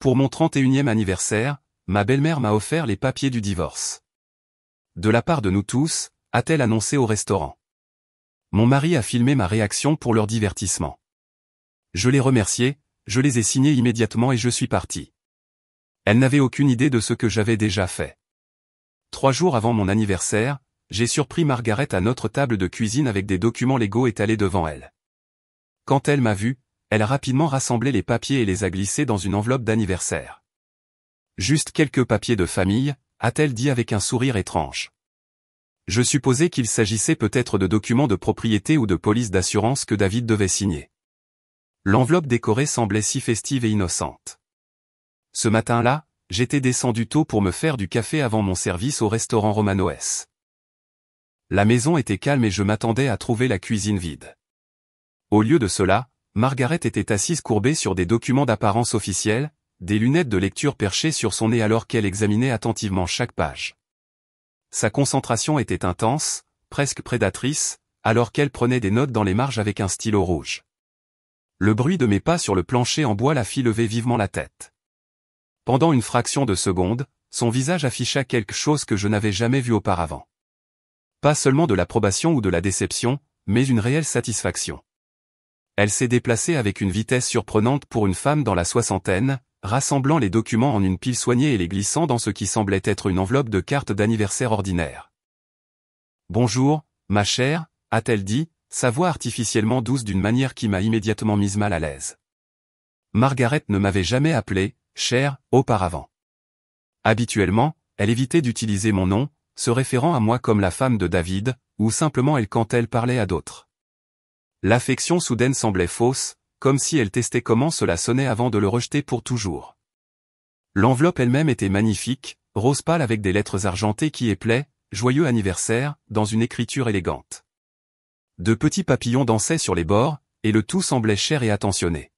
Pour mon 31e anniversaire, ma belle-mère m'a offert les papiers du divorce. De la part de nous tous, a-t-elle annoncé au restaurant. Mon mari a filmé ma réaction pour leur divertissement. Je l'ai remercié, je les ai signés immédiatement et je suis parti. Elle n'avait aucune idée de ce que j'avais déjà fait. 3 jours avant mon anniversaire, j'ai surpris Margaret à notre table de cuisine avec des documents légaux étalés devant elle. Quand elle m'a vu, elle a rapidement rassemblé les papiers et les a glissés dans une enveloppe d'anniversaire. Juste quelques papiers de famille, a-t-elle dit avec un sourire étrange. Je supposais qu'il s'agissait peut-être de documents de propriété ou de police d'assurance que David devait signer. L'enveloppe décorée semblait si festive et innocente. Ce matin-là, j'étais descendu tôt pour me faire du café avant mon service au restaurant Romanoès. La maison était calme et je m'attendais à trouver la cuisine vide. Au lieu de cela, Margaret était assise courbée sur des documents d'apparence officielle, des lunettes de lecture perchées sur son nez alors qu'elle examinait attentivement chaque page. Sa concentration était intense, presque prédatrice, alors qu'elle prenait des notes dans les marges avec un stylo rouge. Le bruit de mes pas sur le plancher en bois la fit lever vivement la tête. Pendant une fraction de seconde, son visage afficha quelque chose que je n'avais jamais vu auparavant. Pas seulement de l'approbation ou de la déception, mais une réelle satisfaction. Elle s'est déplacée avec une vitesse surprenante pour une femme dans la soixantaine, rassemblant les documents en une pile soignée et les glissant dans ce qui semblait être une enveloppe de cartes d'anniversaire ordinaire. « Bonjour, ma chère », a-t-elle dit, sa voix artificiellement douce d'une manière qui m'a immédiatement mise mal à l'aise. Margaret ne m'avait jamais appelé « chère » auparavant. Habituellement, elle évitait d'utiliser mon nom, se référant à moi comme la femme de David, ou simplement elle quand elle parlait à d'autres. L'affection soudaine semblait fausse, comme si elle testait comment cela sonnait avant de le rejeter pour toujours. L'enveloppe elle-même était magnifique, rose pâle avec des lettres argentées qui éplaient, « Joyeux anniversaire », dans une écriture élégante. De petits papillons dansaient sur les bords, et le tout semblait cher et attentionné.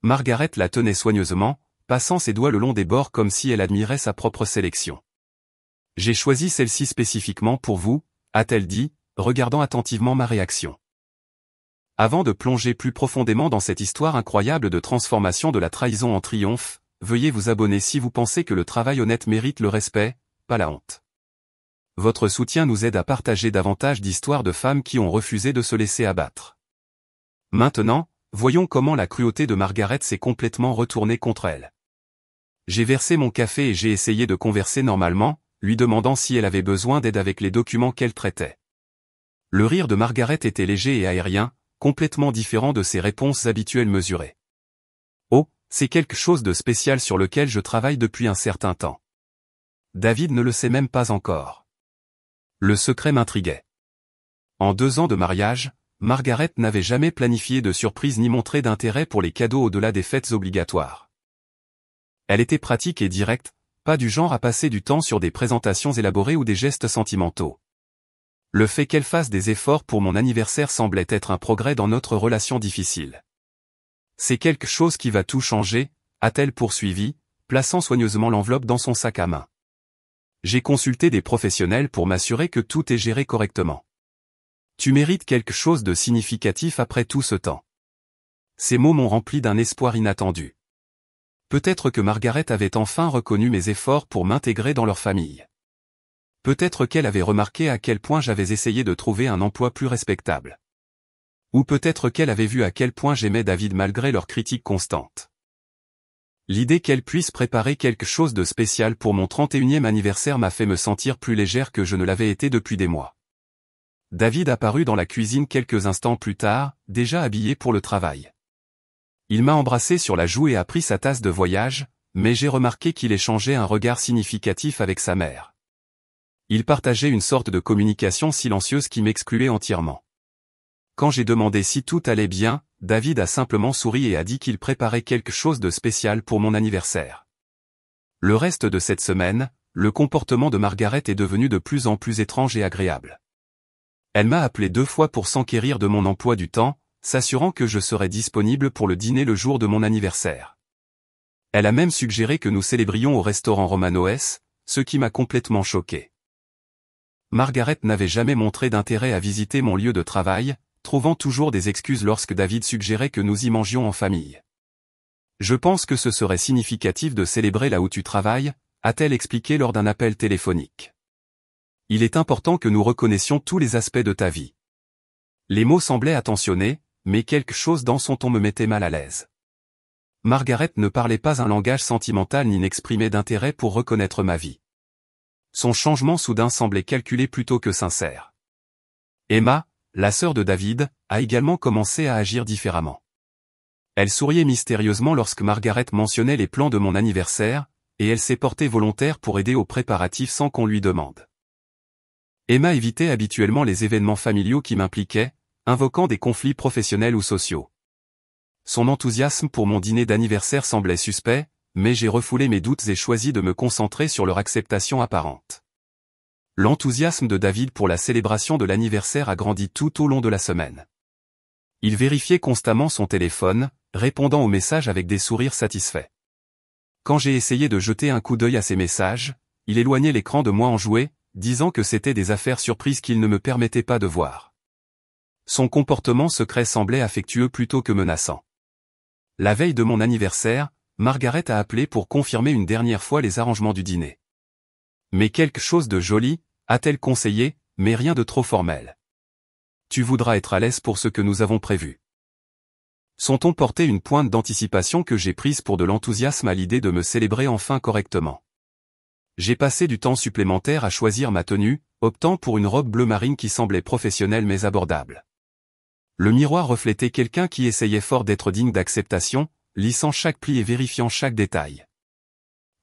Margaret la tenait soigneusement, passant ses doigts le long des bords comme si elle admirait sa propre sélection. « J'ai choisi celle-ci spécifiquement pour vous », a-t-elle dit, regardant attentivement ma réaction. Avant de plonger plus profondément dans cette histoire incroyable de transformation de la trahison en triomphe, veuillez vous abonner si vous pensez que le travail honnête mérite le respect, pas la honte. Votre soutien nous aide à partager davantage d'histoires de femmes qui ont refusé de se laisser abattre. Maintenant, voyons comment la cruauté de Margaret s'est complètement retournée contre elle. J'ai versé mon café et j'ai essayé de converser normalement, lui demandant si elle avait besoin d'aide avec les documents qu'elle traitait. Le rire de Margaret était léger et aérien, complètement différent de ses réponses habituelles mesurées. « Oh, c'est quelque chose de spécial sur lequel je travaille depuis un certain temps. David ne le sait même pas encore. » Le secret m'intriguait. En 2 ans de mariage, Margaret n'avait jamais planifié de surprise ni montré d'intérêt pour les cadeaux au-delà des fêtes obligatoires. Elle était pratique et directe, pas du genre à passer du temps sur des présentations élaborées ou des gestes sentimentaux. Le fait qu'elle fasse des efforts pour mon anniversaire semblait être un progrès dans notre relation difficile. C'est quelque chose qui va tout changer, a-t-elle poursuivi, plaçant soigneusement l'enveloppe dans son sac à main. J'ai consulté des professionnels pour m'assurer que tout est géré correctement. Tu mérites quelque chose de significatif après tout ce temps. Ces mots m'ont rempli d'un espoir inattendu. Peut-être que Margaret avait enfin reconnu mes efforts pour m'intégrer dans leur famille. Peut-être qu'elle avait remarqué à quel point j'avais essayé de trouver un emploi plus respectable. Ou peut-être qu'elle avait vu à quel point j'aimais David malgré leurs critiques constantes. L'idée qu'elle puisse préparer quelque chose de spécial pour mon 31e anniversaire m'a fait me sentir plus légère que je ne l'avais été depuis des mois. David apparut dans la cuisine quelques instants plus tard, déjà habillé pour le travail. Il m'a embrassé sur la joue et a pris sa tasse de voyage, mais j'ai remarqué qu'il échangeait un regard significatif avec sa mère. Il partageait une sorte de communication silencieuse qui m'excluait entièrement. Quand j'ai demandé si tout allait bien, David a simplement souri et a dit qu'il préparait quelque chose de spécial pour mon anniversaire. Le reste de cette semaine, le comportement de Margaret est devenu de plus en plus étrange et agréable. Elle m'a appelé 2 fois pour s'enquérir de mon emploi du temps, s'assurant que je serais disponible pour le dîner le jour de mon anniversaire. Elle a même suggéré que nous célébrions au restaurant Romanoès, ce qui m'a complètement choqué. Margaret n'avait jamais montré d'intérêt à visiter mon lieu de travail, trouvant toujours des excuses lorsque David suggérait que nous y mangions en famille. Je pense que ce serait significatif de célébrer là où tu travailles, a-t-elle expliqué lors d'un appel téléphonique. Il est important que nous reconnaissions tous les aspects de ta vie. Les mots semblaient attentionnés, mais quelque chose dans son ton me mettait mal à l'aise. Margaret ne parlait pas un langage sentimental ni n'exprimait d'intérêt pour reconnaître ma vie. Son changement soudain semblait calculé plutôt que sincère. Emma, la sœur de David, a également commencé à agir différemment. Elle souriait mystérieusement lorsque Margaret mentionnait les plans de mon anniversaire, et elle s'est portée volontaire pour aider aux préparatifs sans qu'on lui demande. Emma évitait habituellement les événements familiaux qui m'impliquaient, invoquant des conflits professionnels ou sociaux. Son enthousiasme pour mon dîner d'anniversaire semblait suspect, mais j'ai refoulé mes doutes et choisi de me concentrer sur leur acceptation apparente. L'enthousiasme de David pour la célébration de l'anniversaire a grandi tout au long de la semaine. Il vérifiait constamment son téléphone, répondant aux messages avec des sourires satisfaits. Quand j'ai essayé de jeter un coup d'œil à ses messages, il éloignait l'écran de moi enjoué, disant que c'était des affaires surprises qu'il ne me permettait pas de voir. Son comportement secret semblait affectueux plutôt que menaçant. La veille de mon anniversaire, Margaret a appelé pour confirmer une dernière fois les arrangements du dîner. Mais quelque chose de joli, a-t-elle conseillé, mais rien de trop formel. Tu voudras être à l'aise pour ce que nous avons prévu. Son ton portait une pointe d'anticipation que j'ai prise pour de l'enthousiasme à l'idée de me célébrer enfin correctement. J'ai passé du temps supplémentaire à choisir ma tenue, optant pour une robe bleu marine qui semblait professionnelle mais abordable. Le miroir reflétait quelqu'un qui essayait fort d'être digne d'acceptation, lissant chaque pli et vérifiant chaque détail.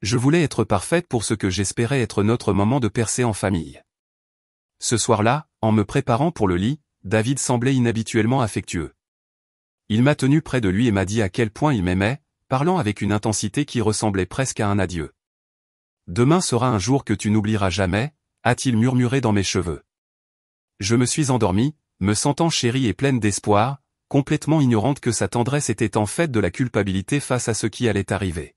Je voulais être parfaite pour ce que j'espérais être notre moment de percée en famille. Ce soir-là, en me préparant pour le lit, David semblait inhabituellement affectueux. Il m'a tenu près de lui et m'a dit à quel point il m'aimait, parlant avec une intensité qui ressemblait presque à un adieu. « Demain sera un jour que tu n'oublieras jamais », a-t-il murmuré dans mes cheveux. Je me suis endormie, me sentant chérie et pleine d'espoir, complètement ignorante que sa tendresse était en fait de la culpabilité face à ce qui allait arriver.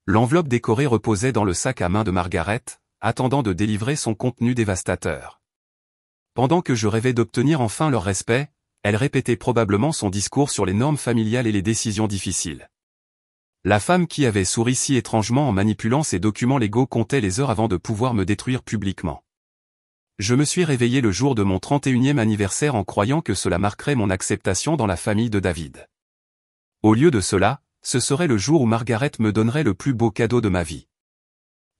L'enveloppe décorée reposait dans le sac à main de Margaret, attendant de délivrer son contenu dévastateur. Pendant que je rêvais d'obtenir enfin leur respect, elle répétait probablement son discours sur les normes familiales et les décisions difficiles. La femme qui avait souri si étrangement en manipulant ses documents légaux comptait les heures avant de pouvoir me détruire publiquement. Je me suis réveillé le jour de mon 31e anniversaire en croyant que cela marquerait mon acceptation dans la famille de David. Au lieu de cela, ce serait le jour où Margaret me donnerait le plus beau cadeau de ma vie.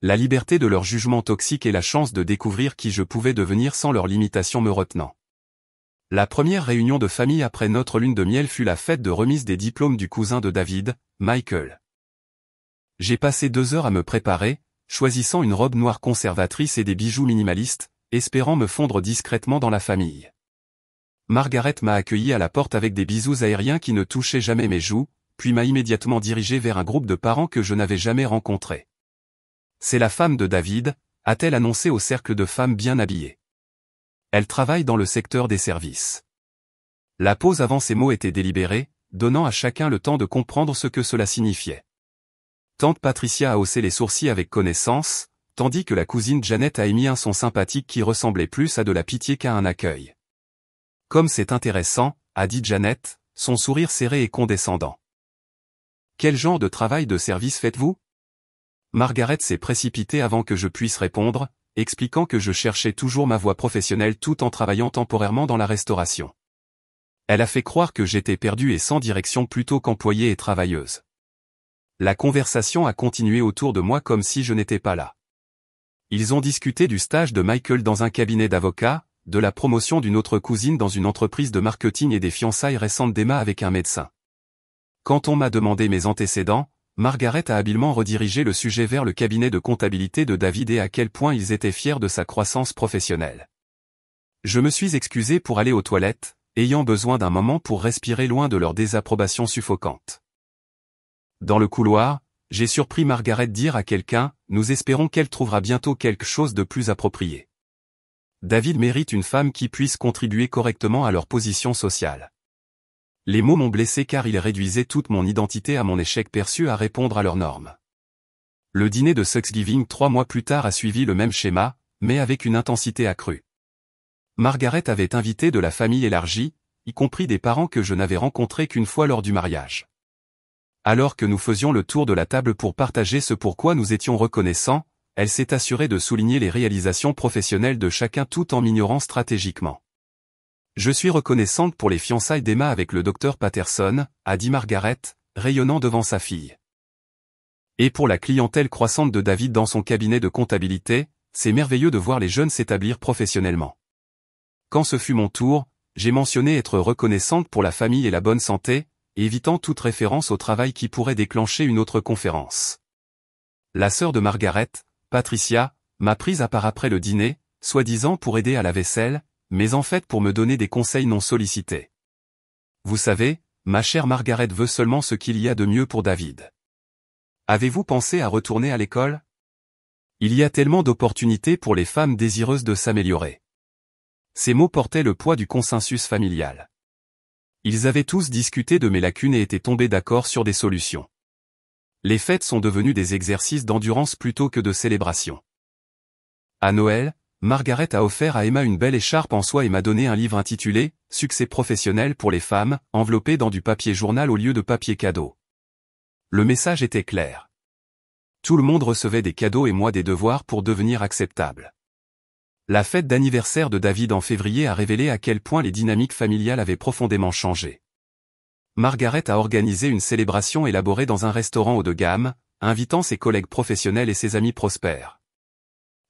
La liberté de leur jugement toxique et la chance de découvrir qui je pouvais devenir sans leurs limitations me retenant. La première réunion de famille après notre lune de miel fut la fête de remise des diplômes du cousin de David, Michael. J'ai passé 2 heures à me préparer, choisissant une robe noire conservatrice et des bijoux minimalistes, espérant me fondre discrètement dans la famille. Margaret m'a accueilli à la porte avec des bisous aériens qui ne touchaient jamais mes joues, puis m'a immédiatement dirigé vers un groupe de parents que je n'avais jamais rencontré. « C'est la femme de David », a-t-elle annoncé au cercle de femmes bien habillées. Elle travaille dans le secteur des services. La pause avant ces mots était délibérée, donnant à chacun le temps de comprendre ce que cela signifiait. Tante Patricia a haussé les sourcils avec connaissance, tandis que la cousine Janet a émis un son sympathique qui ressemblait plus à de la pitié qu'à un accueil. « Comme c'est intéressant », a dit Janet, son sourire serré et condescendant. « Quel genre de travail de service faites-vous » Margaret s'est précipitée avant que je puisse répondre, expliquant que je cherchais toujours ma voie professionnelle tout en travaillant temporairement dans la restauration. Elle a fait croire que j'étais perdue et sans direction plutôt qu'employée et travailleuse. La conversation a continué autour de moi comme si je n'étais pas là. Ils ont discuté du stage de Michael dans un cabinet d'avocats, de la promotion d'une autre cousine dans une entreprise de marketing et des fiançailles récentes d'Emma avec un médecin. Quand on m'a demandé mes antécédents, Margaret a habilement redirigé le sujet vers le cabinet de comptabilité de David et à quel point ils étaient fiers de sa croissance professionnelle. Je me suis excusé pour aller aux toilettes, ayant besoin d'un moment pour respirer loin de leur désapprobation suffocante. Dans le couloir, j'ai surpris Margaret dire à quelqu'un, « Nous espérons qu'elle trouvera bientôt quelque chose de plus approprié. » David mérite une femme qui puisse contribuer correctement à leur position sociale. Les mots m'ont blessé car ils réduisaient toute mon identité à mon échec perçu à répondre à leurs normes. Le dîner de Thanksgiving 3 mois plus tard a suivi le même schéma, mais avec une intensité accrue. Margaret avait invité de la famille élargie, y compris des parents que je n'avais rencontrés qu'une fois lors du mariage. Alors que nous faisions le tour de la table pour partager ce pourquoi nous étions reconnaissants, elle s'est assurée de souligner les réalisations professionnelles de chacun tout en m'ignorant stratégiquement. Je suis reconnaissante pour les fiançailles d'Emma avec le docteur Patterson, a dit Margaret, rayonnant devant sa fille. Et pour la clientèle croissante de David dans son cabinet de comptabilité, c'est merveilleux de voir les jeunes s'établir professionnellement. Quand ce fut mon tour, j'ai mentionné être reconnaissante pour la famille et la bonne santé, évitant toute référence au travail qui pourrait déclencher une autre conférence. La sœur de Margaret, Patricia, m'a prise à part après le dîner, soi-disant pour aider à la vaisselle, mais en fait pour me donner des conseils non sollicités. Vous savez, ma chère Margaret veut seulement ce qu'il y a de mieux pour David. Avez-vous pensé à retourner à l'école? Il y a tellement d'opportunités pour les femmes désireuses de s'améliorer. Ces mots portaient le poids du consensus familial. Ils avaient tous discuté de mes lacunes et étaient tombés d'accord sur des solutions. Les fêtes sont devenues des exercices d'endurance plutôt que de célébration. À Noël, Margaret a offert à Emma une belle écharpe en soie et m'a donné un livre intitulé « Succès professionnel pour les femmes », enveloppé dans du papier journal au lieu de papier cadeau. Le message était clair. Tout le monde recevait des cadeaux et moi des devoirs pour devenir acceptable. La fête d'anniversaire de David en février a révélé à quel point les dynamiques familiales avaient profondément changé. Margaret a organisé une célébration élaborée dans un restaurant haut de gamme, invitant ses collègues professionnels et ses amis prospères.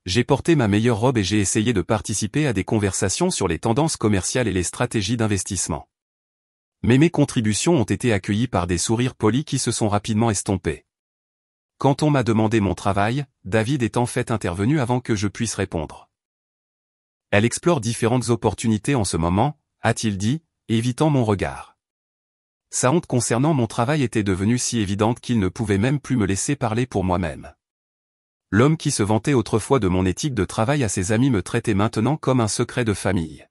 J'ai porté ma meilleure robe et j'ai essayé de participer à des conversations sur les tendances commerciales et les stratégies d'investissement. Mais mes contributions ont été accueillies par des sourires polis qui se sont rapidement estompés. Quand on m'a demandé mon travail, David est en fait intervenu avant que je puisse répondre. Elle explore différentes opportunités en ce moment, a-t-il dit, évitant mon regard. Sa honte concernant mon travail était devenue si évidente qu'il ne pouvait même plus me laisser parler pour moi-même. L'homme qui se vantait autrefois de mon éthique de travail à ses amis me traitait maintenant comme un secret de famille.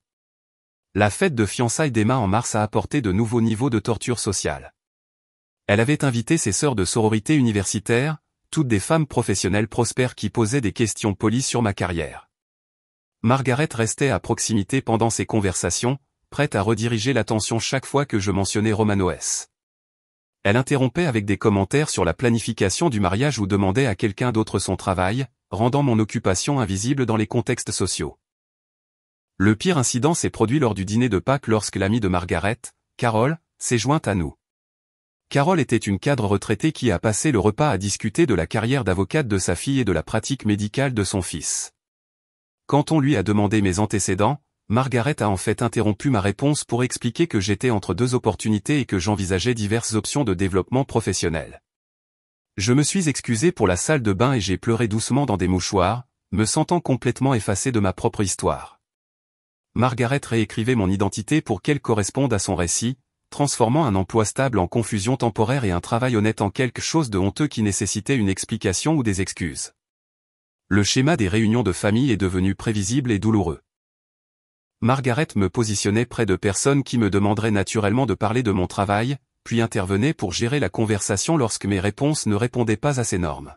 La fête de fiançailles d'Emma en mars a apporté de nouveaux niveaux de torture sociale. Elle avait invité ses sœurs de sororité universitaire, toutes des femmes professionnelles prospères qui posaient des questions polies sur ma carrière. Margaret restait à proximité pendant ces conversations, prête à rediriger l'attention chaque fois que je mentionnais Romanoès. Elle interrompait avec des commentaires sur la planification du mariage ou demandait à quelqu'un d'autre son travail, rendant mon occupation invisible dans les contextes sociaux. Le pire incident s'est produit lors du dîner de Pâques lorsque l'amie de Margaret, Carole, s'est jointe à nous. Carole était une cadre retraitée qui a passé le repas à discuter de la carrière d'avocate de sa fille et de la pratique médicale de son fils. Quand on lui a demandé mes antécédents, Margaret a en fait interrompu ma réponse pour expliquer que j'étais entre deux opportunités et que j'envisageais diverses options de développement professionnel. Je me suis excusé pour la salle de bain et j'ai pleuré doucement dans des mouchoirs, me sentant complètement effacé de ma propre histoire. Margaret réécrivait mon identité pour qu'elle corresponde à son récit, transformant un emploi stable en confusion temporaire et un travail honnête en quelque chose de honteux qui nécessitait une explication ou des excuses. Le schéma des réunions de famille est devenu prévisible et douloureux. Margaret me positionnait près de personnes qui me demanderaient naturellement de parler de mon travail, puis intervenait pour gérer la conversation lorsque mes réponses ne répondaient pas à ces normes.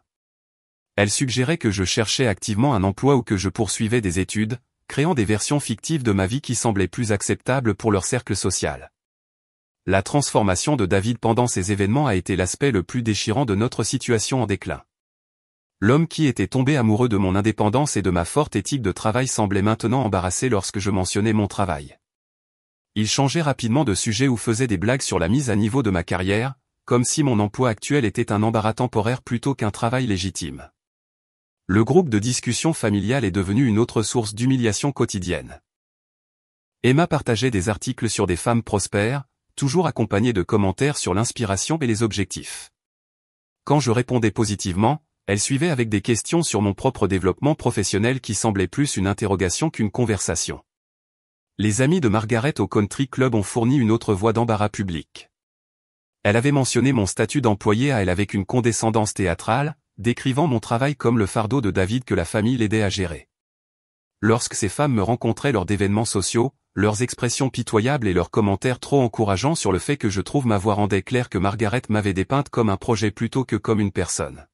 Elle suggérait que je cherchais activement un emploi ou que je poursuivais des études, créant des versions fictives de ma vie qui semblaient plus acceptables pour leur cercle social. La transformation de David pendant ces événements a été l'aspect le plus déchirant de notre situation en déclin. L'homme qui était tombé amoureux de mon indépendance et de ma forte éthique de travail semblait maintenant embarrassé lorsque je mentionnais mon travail. Il changeait rapidement de sujet ou faisait des blagues sur la mise à niveau de ma carrière, comme si mon emploi actuel était un embarras temporaire plutôt qu'un travail légitime. Le groupe de discussion familiale est devenu une autre source d'humiliation quotidienne. Emma partageait des articles sur des femmes prospères, toujours accompagnés de commentaires sur l'inspiration et les objectifs. Quand je répondais positivement, elle suivait avec des questions sur mon propre développement professionnel qui semblait plus une interrogation qu'une conversation. Les amis de Margaret au Country Club ont fourni une autre voie d'embarras public. Elle avait mentionné mon statut d'employé à elle avec une condescendance théâtrale, décrivant mon travail comme le fardeau de David que la famille l'aidait à gérer. Lorsque ces femmes me rencontraient lors d'événements sociaux, leurs expressions pitoyables et leurs commentaires trop encourageants sur le fait que je trouve ma voix rendait clair que Margaret m'avait dépeinte comme un projet plutôt que comme une personne.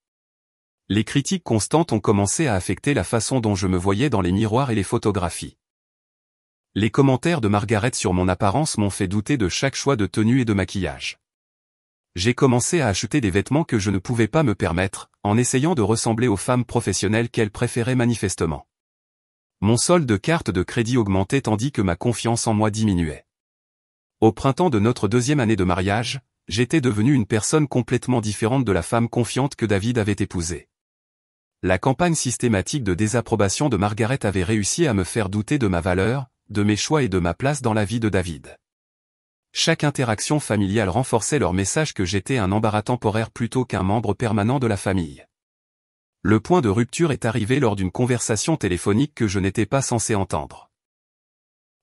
Les critiques constantes ont commencé à affecter la façon dont je me voyais dans les miroirs et les photographies. Les commentaires de Margaret sur mon apparence m'ont fait douter de chaque choix de tenue et de maquillage. J'ai commencé à acheter des vêtements que je ne pouvais pas me permettre, en essayant de ressembler aux femmes professionnelles qu'elle préférait manifestement. Mon solde de carte de crédit augmentait tandis que ma confiance en moi diminuait. Au printemps de notre deuxième année de mariage, j'étais devenu une personne complètement différente de la femme confiante que David avait épousée. La campagne systématique de désapprobation de Margaret avait réussi à me faire douter de ma valeur, de mes choix et de ma place dans la vie de David. Chaque interaction familiale renforçait leur message que j'étais un embarras temporaire plutôt qu'un membre permanent de la famille. Le point de rupture est arrivé lors d'une conversation téléphonique que je n'étais pas censé entendre.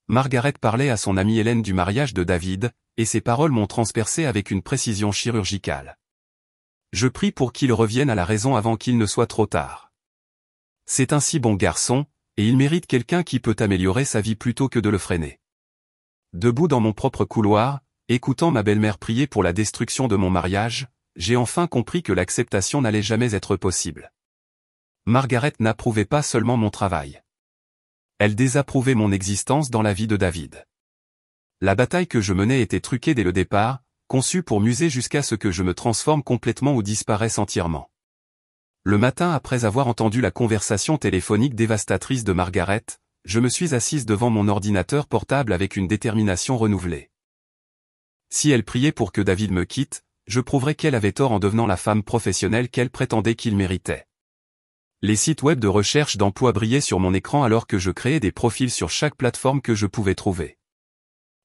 Margaret parlait à son amie Hélène du mariage de David, et ses paroles m'ont transpercé avec une précision chirurgicale. Je prie pour qu'il revienne à la raison avant qu'il ne soit trop tard. C'est un si bon garçon, et il mérite quelqu'un qui peut améliorer sa vie plutôt que de le freiner. Debout dans mon propre couloir, écoutant ma belle-mère prier pour la destruction de mon mariage, j'ai enfin compris que l'acceptation n'allait jamais être possible. Margaret n'approuvait pas seulement mon travail. Elle désapprouvait mon existence dans la vie de David. La bataille que je menais était truquée dès le départ, conçue pour m'user jusqu'à ce que je me transforme complètement ou disparaisse entièrement. Le matin après avoir entendu la conversation téléphonique dévastatrice de Margaret, je me suis assise devant mon ordinateur portable avec une détermination renouvelée. Si elle priait pour que David me quitte, je prouverais qu'elle avait tort en devenant la femme professionnelle qu'elle prétendait qu'il méritait. Les sites web de recherche d'emploi brillaient sur mon écran alors que je créais des profils sur chaque plateforme que je pouvais trouver.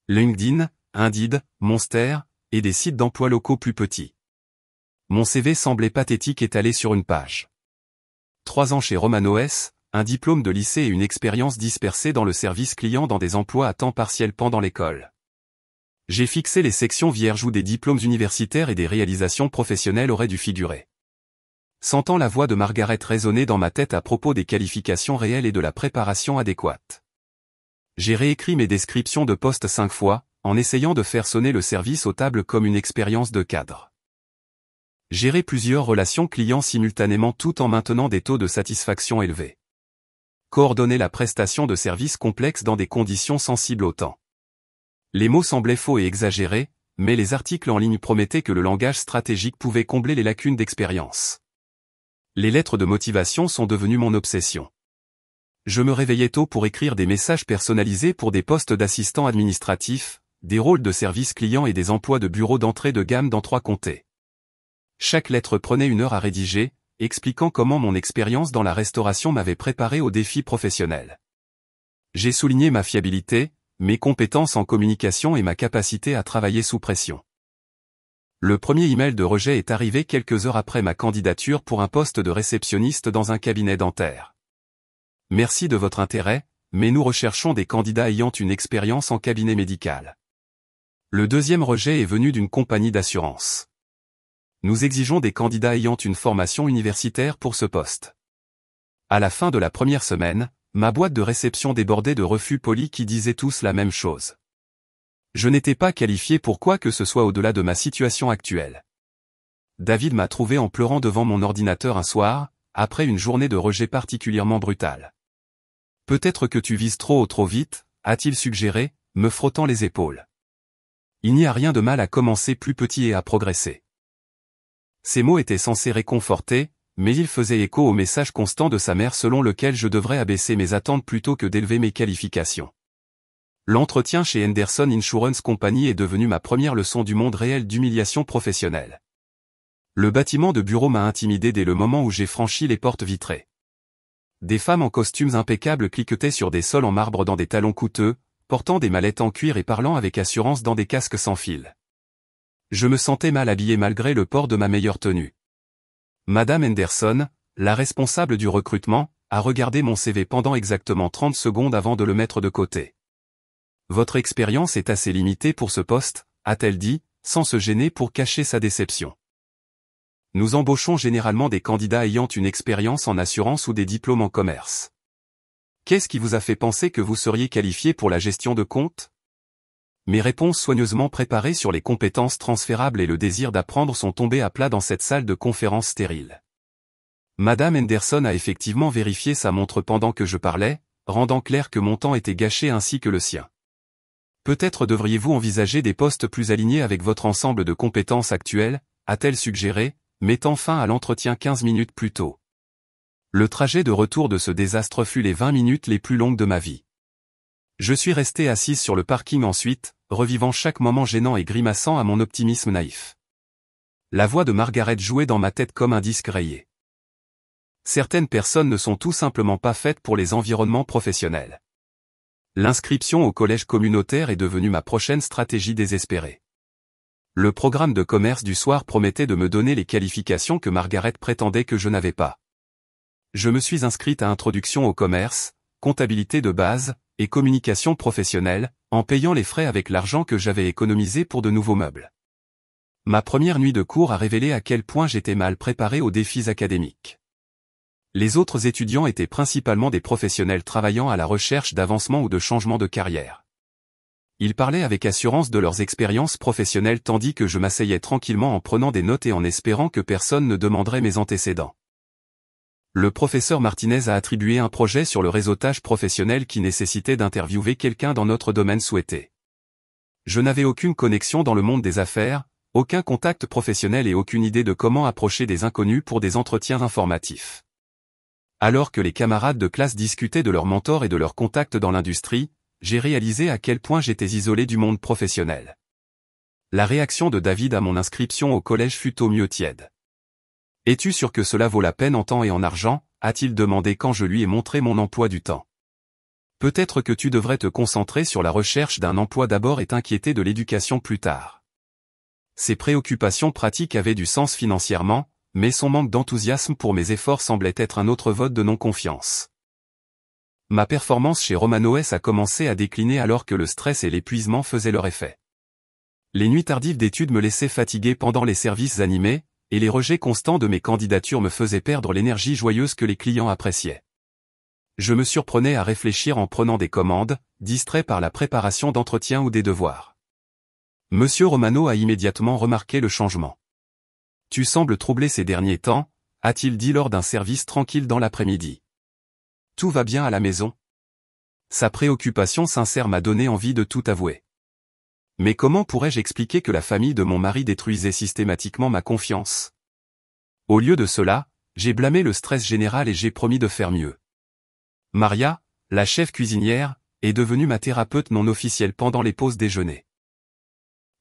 LinkedIn, Indeed, Monster, et des sites d'emploi locaux plus petits. Mon CV semblait pathétique étalé sur une page. 3 ans chez Romanoes, un diplôme de lycée et une expérience dispersée dans le service client dans des emplois à temps partiel pendant l'école. J'ai fixé les sections vierges où des diplômes universitaires et des réalisations professionnelles auraient dû figurer. Sentant la voix de Margaret résonner dans ma tête à propos des qualifications réelles et de la préparation adéquate. J'ai réécrit mes descriptions de poste 5 fois, en essayant de faire sonner le service aux tables comme une expérience de cadre. Gérer plusieurs relations clients simultanément tout en maintenant des taux de satisfaction élevés. Coordonner la prestation de services complexes dans des conditions sensibles au temps. Les mots semblaient faux et exagérés, mais les articles en ligne promettaient que le langage stratégique pouvait combler les lacunes d'expérience. Les lettres de motivation sont devenues mon obsession. Je me réveillais tôt pour écrire des messages personnalisés pour des postes d'assistant administratif, des rôles de service client et des emplois de bureau d'entrée de gamme dans 3 comtés. Chaque lettre prenait 1 heure à rédiger, expliquant comment mon expérience dans la restauration m'avait préparé aux défis professionnels. J'ai souligné ma fiabilité, mes compétences en communication et ma capacité à travailler sous pression. Le premier email de rejet est arrivé quelques heures après ma candidature pour un poste de réceptionniste dans un cabinet dentaire. Merci de votre intérêt, mais nous recherchons des candidats ayant une expérience en cabinet médical. Le deuxième rejet est venu d'une compagnie d'assurance. Nous exigeons des candidats ayant une formation universitaire pour ce poste. À la fin de la première semaine, ma boîte de réception débordait de refus polis qui disaient tous la même chose. Je n'étais pas qualifié pour quoi que ce soit au-delà de ma situation actuelle. David m'a trouvé en pleurant devant mon ordinateur un soir, après une journée de rejet particulièrement brutale. Peut-être que tu vises trop haut trop vite, a-t-il suggéré, me frottant les épaules. Il n'y a rien de mal à commencer plus petit et à progresser. Ces mots étaient censés réconforter, mais ils faisaient écho au message constant de sa mère selon lequel je devrais abaisser mes attentes plutôt que d'élever mes qualifications. L'entretien chez Henderson Insurance Company est devenu ma première leçon du monde réel d'humiliation professionnelle. Le bâtiment de bureau m'a intimidé dès le moment où j'ai franchi les portes vitrées. Des femmes en costumes impeccables cliquetaient sur des sols en marbre dans des talons coûteux, portant des mallettes en cuir et parlant avec assurance dans des casques sans fil. Je me sentais mal habillé malgré le port de ma meilleure tenue. Madame Henderson, la responsable du recrutement, a regardé mon CV pendant exactement 30 secondes avant de le mettre de côté. Votre expérience est assez limitée pour ce poste, a-t-elle dit, sans se gêner pour cacher sa déception. Nous embauchons généralement des candidats ayant une expérience en assurance ou des diplômes en commerce. Qu'est-ce qui vous a fait penser que vous seriez qualifié pour la gestion de compte? Mes réponses soigneusement préparées sur les compétences transférables et le désir d'apprendre sont tombées à plat dans cette salle de conférence stérile. Madame Henderson a effectivement vérifié sa montre pendant que je parlais, rendant clair que mon temps était gâché ainsi que le sien. Peut-être devriez-vous envisager des postes plus alignés avec votre ensemble de compétences actuelles, a-t-elle suggéré, mettant fin à l'entretien 15 minutes plus tôt. Le trajet de retour de ce désastre fut les 20 minutes les plus longues de ma vie. Je suis resté assise sur le parking ensuite, revivant chaque moment gênant et grimaçant à mon optimisme naïf. La voix de Margaret jouait dans ma tête comme un disque rayé. Certaines personnes ne sont tout simplement pas faites pour les environnements professionnels. L'inscription au collège communautaire est devenue ma prochaine stratégie désespérée. Le programme de commerce du soir promettait de me donner les qualifications que Margaret prétendait que je n'avais pas. Je me suis inscrite à Introduction au commerce, comptabilité de base, et communication professionnelle, en payant les frais avec l'argent que j'avais économisé pour de nouveaux meubles. Ma première nuit de cours a révélé à quel point j'étais mal préparé aux défis académiques. Les autres étudiants étaient principalement des professionnels travaillant à la recherche d'avancement ou de changement de carrière. Ils parlaient avec assurance de leurs expériences professionnelles tandis que je m'asseyais tranquillement en prenant des notes et en espérant que personne ne demanderait mes antécédents. Le professeur Martinez a attribué un projet sur le réseautage professionnel qui nécessitait d'interviewer quelqu'un dans notre domaine souhaité. Je n'avais aucune connexion dans le monde des affaires, aucun contact professionnel et aucune idée de comment approcher des inconnus pour des entretiens informatifs. Alors que les camarades de classe discutaient de leurs mentors et de leurs contacts dans l'industrie, j'ai réalisé à quel point j'étais isolé du monde professionnel. La réaction de David à mon inscription au collège fut au mieux tiède. « Es-tu sûr que cela vaut la peine en temps et en argent ?» a-t-il demandé quand je lui ai montré mon emploi du temps. « Peut-être que tu devrais te concentrer sur la recherche d'un emploi d'abord et t'inquiéter de l'éducation plus tard. » Ses préoccupations pratiques avaient du sens financièrement, mais son manque d'enthousiasme pour mes efforts semblait être un autre vote de non-confiance. Ma performance chez Romano S a commencé à décliner alors que le stress et l'épuisement faisaient leur effet. Les nuits tardives d'études me laissaient fatigué pendant les services animés, et les rejets constants de mes candidatures me faisaient perdre l'énergie joyeuse que les clients appréciaient. Je me surprenais à réfléchir en prenant des commandes, distrait par la préparation d'entretiens ou des devoirs. Monsieur Romano a immédiatement remarqué le changement. « Tu sembles troublé ces derniers temps », a-t-il dit lors d'un service tranquille dans l'après-midi. « Tout va bien à la maison ?» Sa préoccupation sincère m'a donné envie de tout avouer. Mais comment pourrais-je expliquer que la famille de mon mari détruisait systématiquement ma confiance? Au lieu de cela, j'ai blâmé le stress général et j'ai promis de faire mieux. Maria, la chef cuisinière, est devenue ma thérapeute non officielle pendant les pauses déjeuner.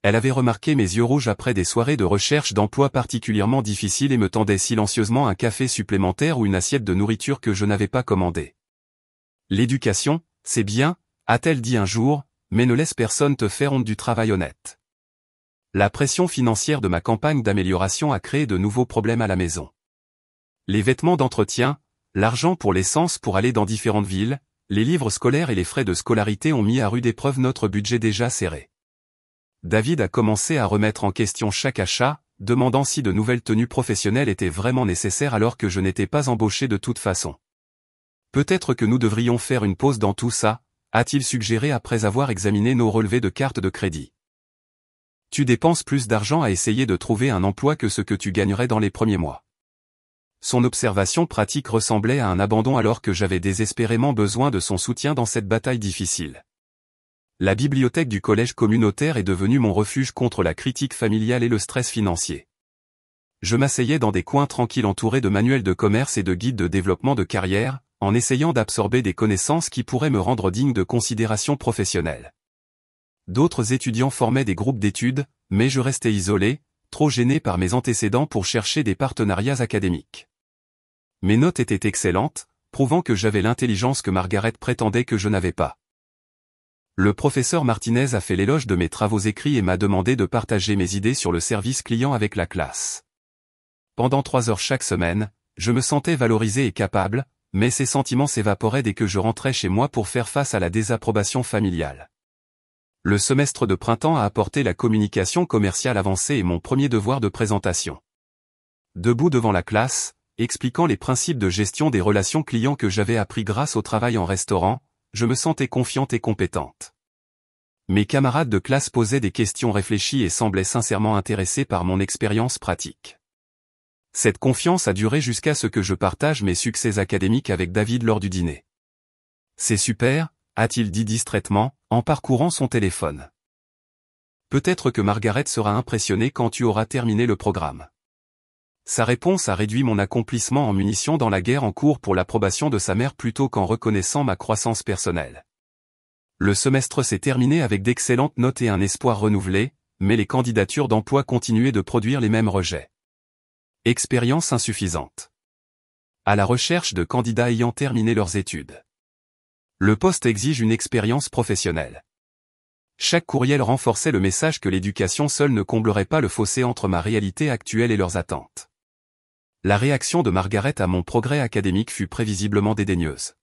Elle avait remarqué mes yeux rouges après des soirées de recherche d'emploi particulièrement difficiles et me tendait silencieusement un café supplémentaire ou une assiette de nourriture que je n'avais pas commandée. « L'éducation, c'est bien », a-t-elle dit un jour, mais ne laisse personne te faire honte du travail honnête. La pression financière de ma campagne d'amélioration a créé de nouveaux problèmes à la maison. Les vêtements d'entretien, l'argent pour l'essence pour aller dans différentes villes, les livres scolaires et les frais de scolarité ont mis à rude épreuve notre budget déjà serré. David a commencé à remettre en question chaque achat, demandant si de nouvelles tenues professionnelles étaient vraiment nécessaires alors que je n'étais pas embauché de toute façon. Peut-être que nous devrions faire une pause dans tout ça, a-t-il suggéré après avoir examiné nos relevés de carte de crédit. Tu dépenses plus d'argent à essayer de trouver un emploi que ce que tu gagnerais dans les premiers mois. Son observation pratique ressemblait à un abandon alors que j'avais désespérément besoin de son soutien dans cette bataille difficile. La bibliothèque du collège communautaire est devenue mon refuge contre la critique familiale et le stress financier. Je m'asseyais dans des coins tranquilles entourés de manuels de commerce et de guides de développement de carrière, en essayant d'absorber des connaissances qui pourraient me rendre digne de considération professionnelle. D'autres étudiants formaient des groupes d'études, mais je restais isolé, trop gêné par mes antécédents pour chercher des partenariats académiques. Mes notes étaient excellentes, prouvant que j'avais l'intelligence que Margaret prétendait que je n'avais pas. Le professeur Martinez a fait l'éloge de mes travaux écrits et m'a demandé de partager mes idées sur le service client avec la classe. Pendant 3 heures chaque semaine, je me sentais valorisé et capable, mais ces sentiments s'évaporaient dès que je rentrais chez moi pour faire face à la désapprobation familiale. Le semestre de printemps a apporté la communication commerciale avancée et mon premier devoir de présentation. Debout devant la classe, expliquant les principes de gestion des relations clients que j'avais appris grâce au travail en restaurant, je me sentais confiante et compétente. Mes camarades de classe posaient des questions réfléchies et semblaient sincèrement intéressés par mon expérience pratique. Cette confiance a duré jusqu'à ce que je partage mes succès académiques avec David lors du dîner. « C'est super », a-t-il dit distraitement, en parcourant son téléphone. Peut-être que Margaret sera impressionnée quand tu auras terminé le programme. Sa réponse a réduit mon accomplissement en munitions dans la guerre en cours pour l'approbation de sa mère plutôt qu'en reconnaissant ma croissance personnelle. Le semestre s'est terminé avec d'excellentes notes et un espoir renouvelé, mais les candidatures d'emploi continuaient de produire les mêmes rejets. Expérience insuffisante. À la recherche de candidats ayant terminé leurs études. Le poste exige une expérience professionnelle. Chaque courriel renforçait le message que l'éducation seule ne comblerait pas le fossé entre ma réalité actuelle et leurs attentes. La réaction de Margaret à mon progrès académique fut prévisiblement dédaigneuse.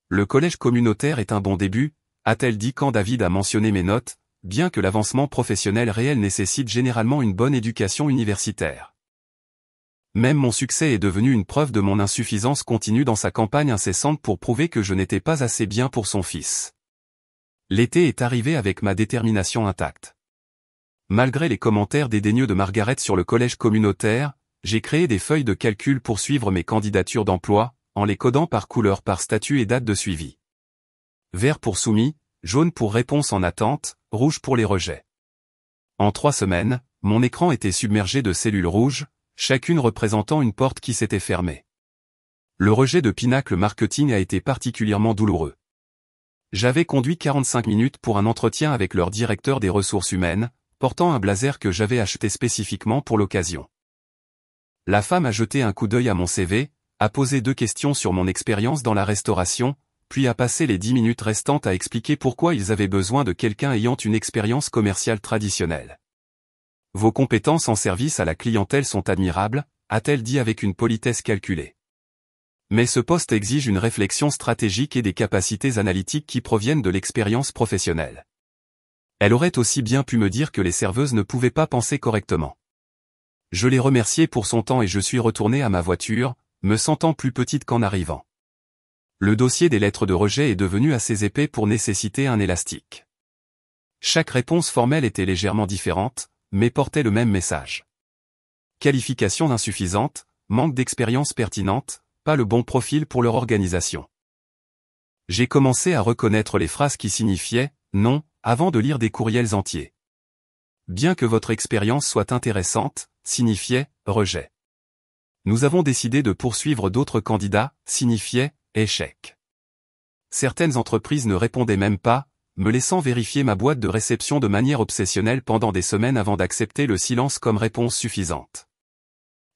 Le collège communautaire est un bon début, a-t-elle dit quand David a mentionné mes notes, bien que l'avancement professionnel réel nécessite généralement une bonne éducation universitaire. Même mon succès est devenu une preuve de mon insuffisance continue dans sa campagne incessante pour prouver que je n'étais pas assez bien pour son fils. L'été est arrivé avec ma détermination intacte. Malgré les commentaires dédaigneux de Margaret sur le collège communautaire, j'ai créé des feuilles de calcul pour suivre mes candidatures d'emploi, en les codant par couleur par statut et date de suivi. Vert pour soumis, jaune pour réponse en attente, rouge pour les rejets. En 3 semaines, mon écran était submergé de cellules rouges, chacune représentant une porte qui s'était fermée. Le rejet de Pinacle Marketing a été particulièrement douloureux. J'avais conduit 45 minutes pour un entretien avec leur directeur des ressources humaines, portant un blazer que j'avais acheté spécifiquement pour l'occasion. La femme a jeté un coup d'œil à mon CV, a posé 2 questions sur mon expérience dans la restauration, puis a passé les 10 minutes restantes à expliquer pourquoi ils avaient besoin de quelqu'un ayant une expérience commerciale traditionnelle. Vos compétences en service à la clientèle sont admirables, a-t-elle dit avec une politesse calculée. Mais ce poste exige une réflexion stratégique et des capacités analytiques qui proviennent de l'expérience professionnelle. Elle aurait aussi bien pu me dire que les serveuses ne pouvaient pas penser correctement. Je l'ai remerciée pour son temps et je suis retourné à ma voiture, me sentant plus petite qu'en arrivant. Le dossier des lettres de rejet est devenu assez épais pour nécessiter un élastique. Chaque réponse formelle était légèrement différente, mais portait le même message. Qualification insuffisante, manque d'expérience pertinente, pas le bon profil pour leur organisation. J'ai commencé à reconnaître les phrases qui signifiaient « non » avant de lire des courriels entiers. Bien que votre expérience soit intéressante, signifiait « rejet ». Nous avons décidé de poursuivre d'autres candidats, signifiait « échec ». Certaines entreprises ne répondaient même pas, me laissant vérifier ma boîte de réception de manière obsessionnelle pendant des semaines avant d'accepter le silence comme réponse suffisante.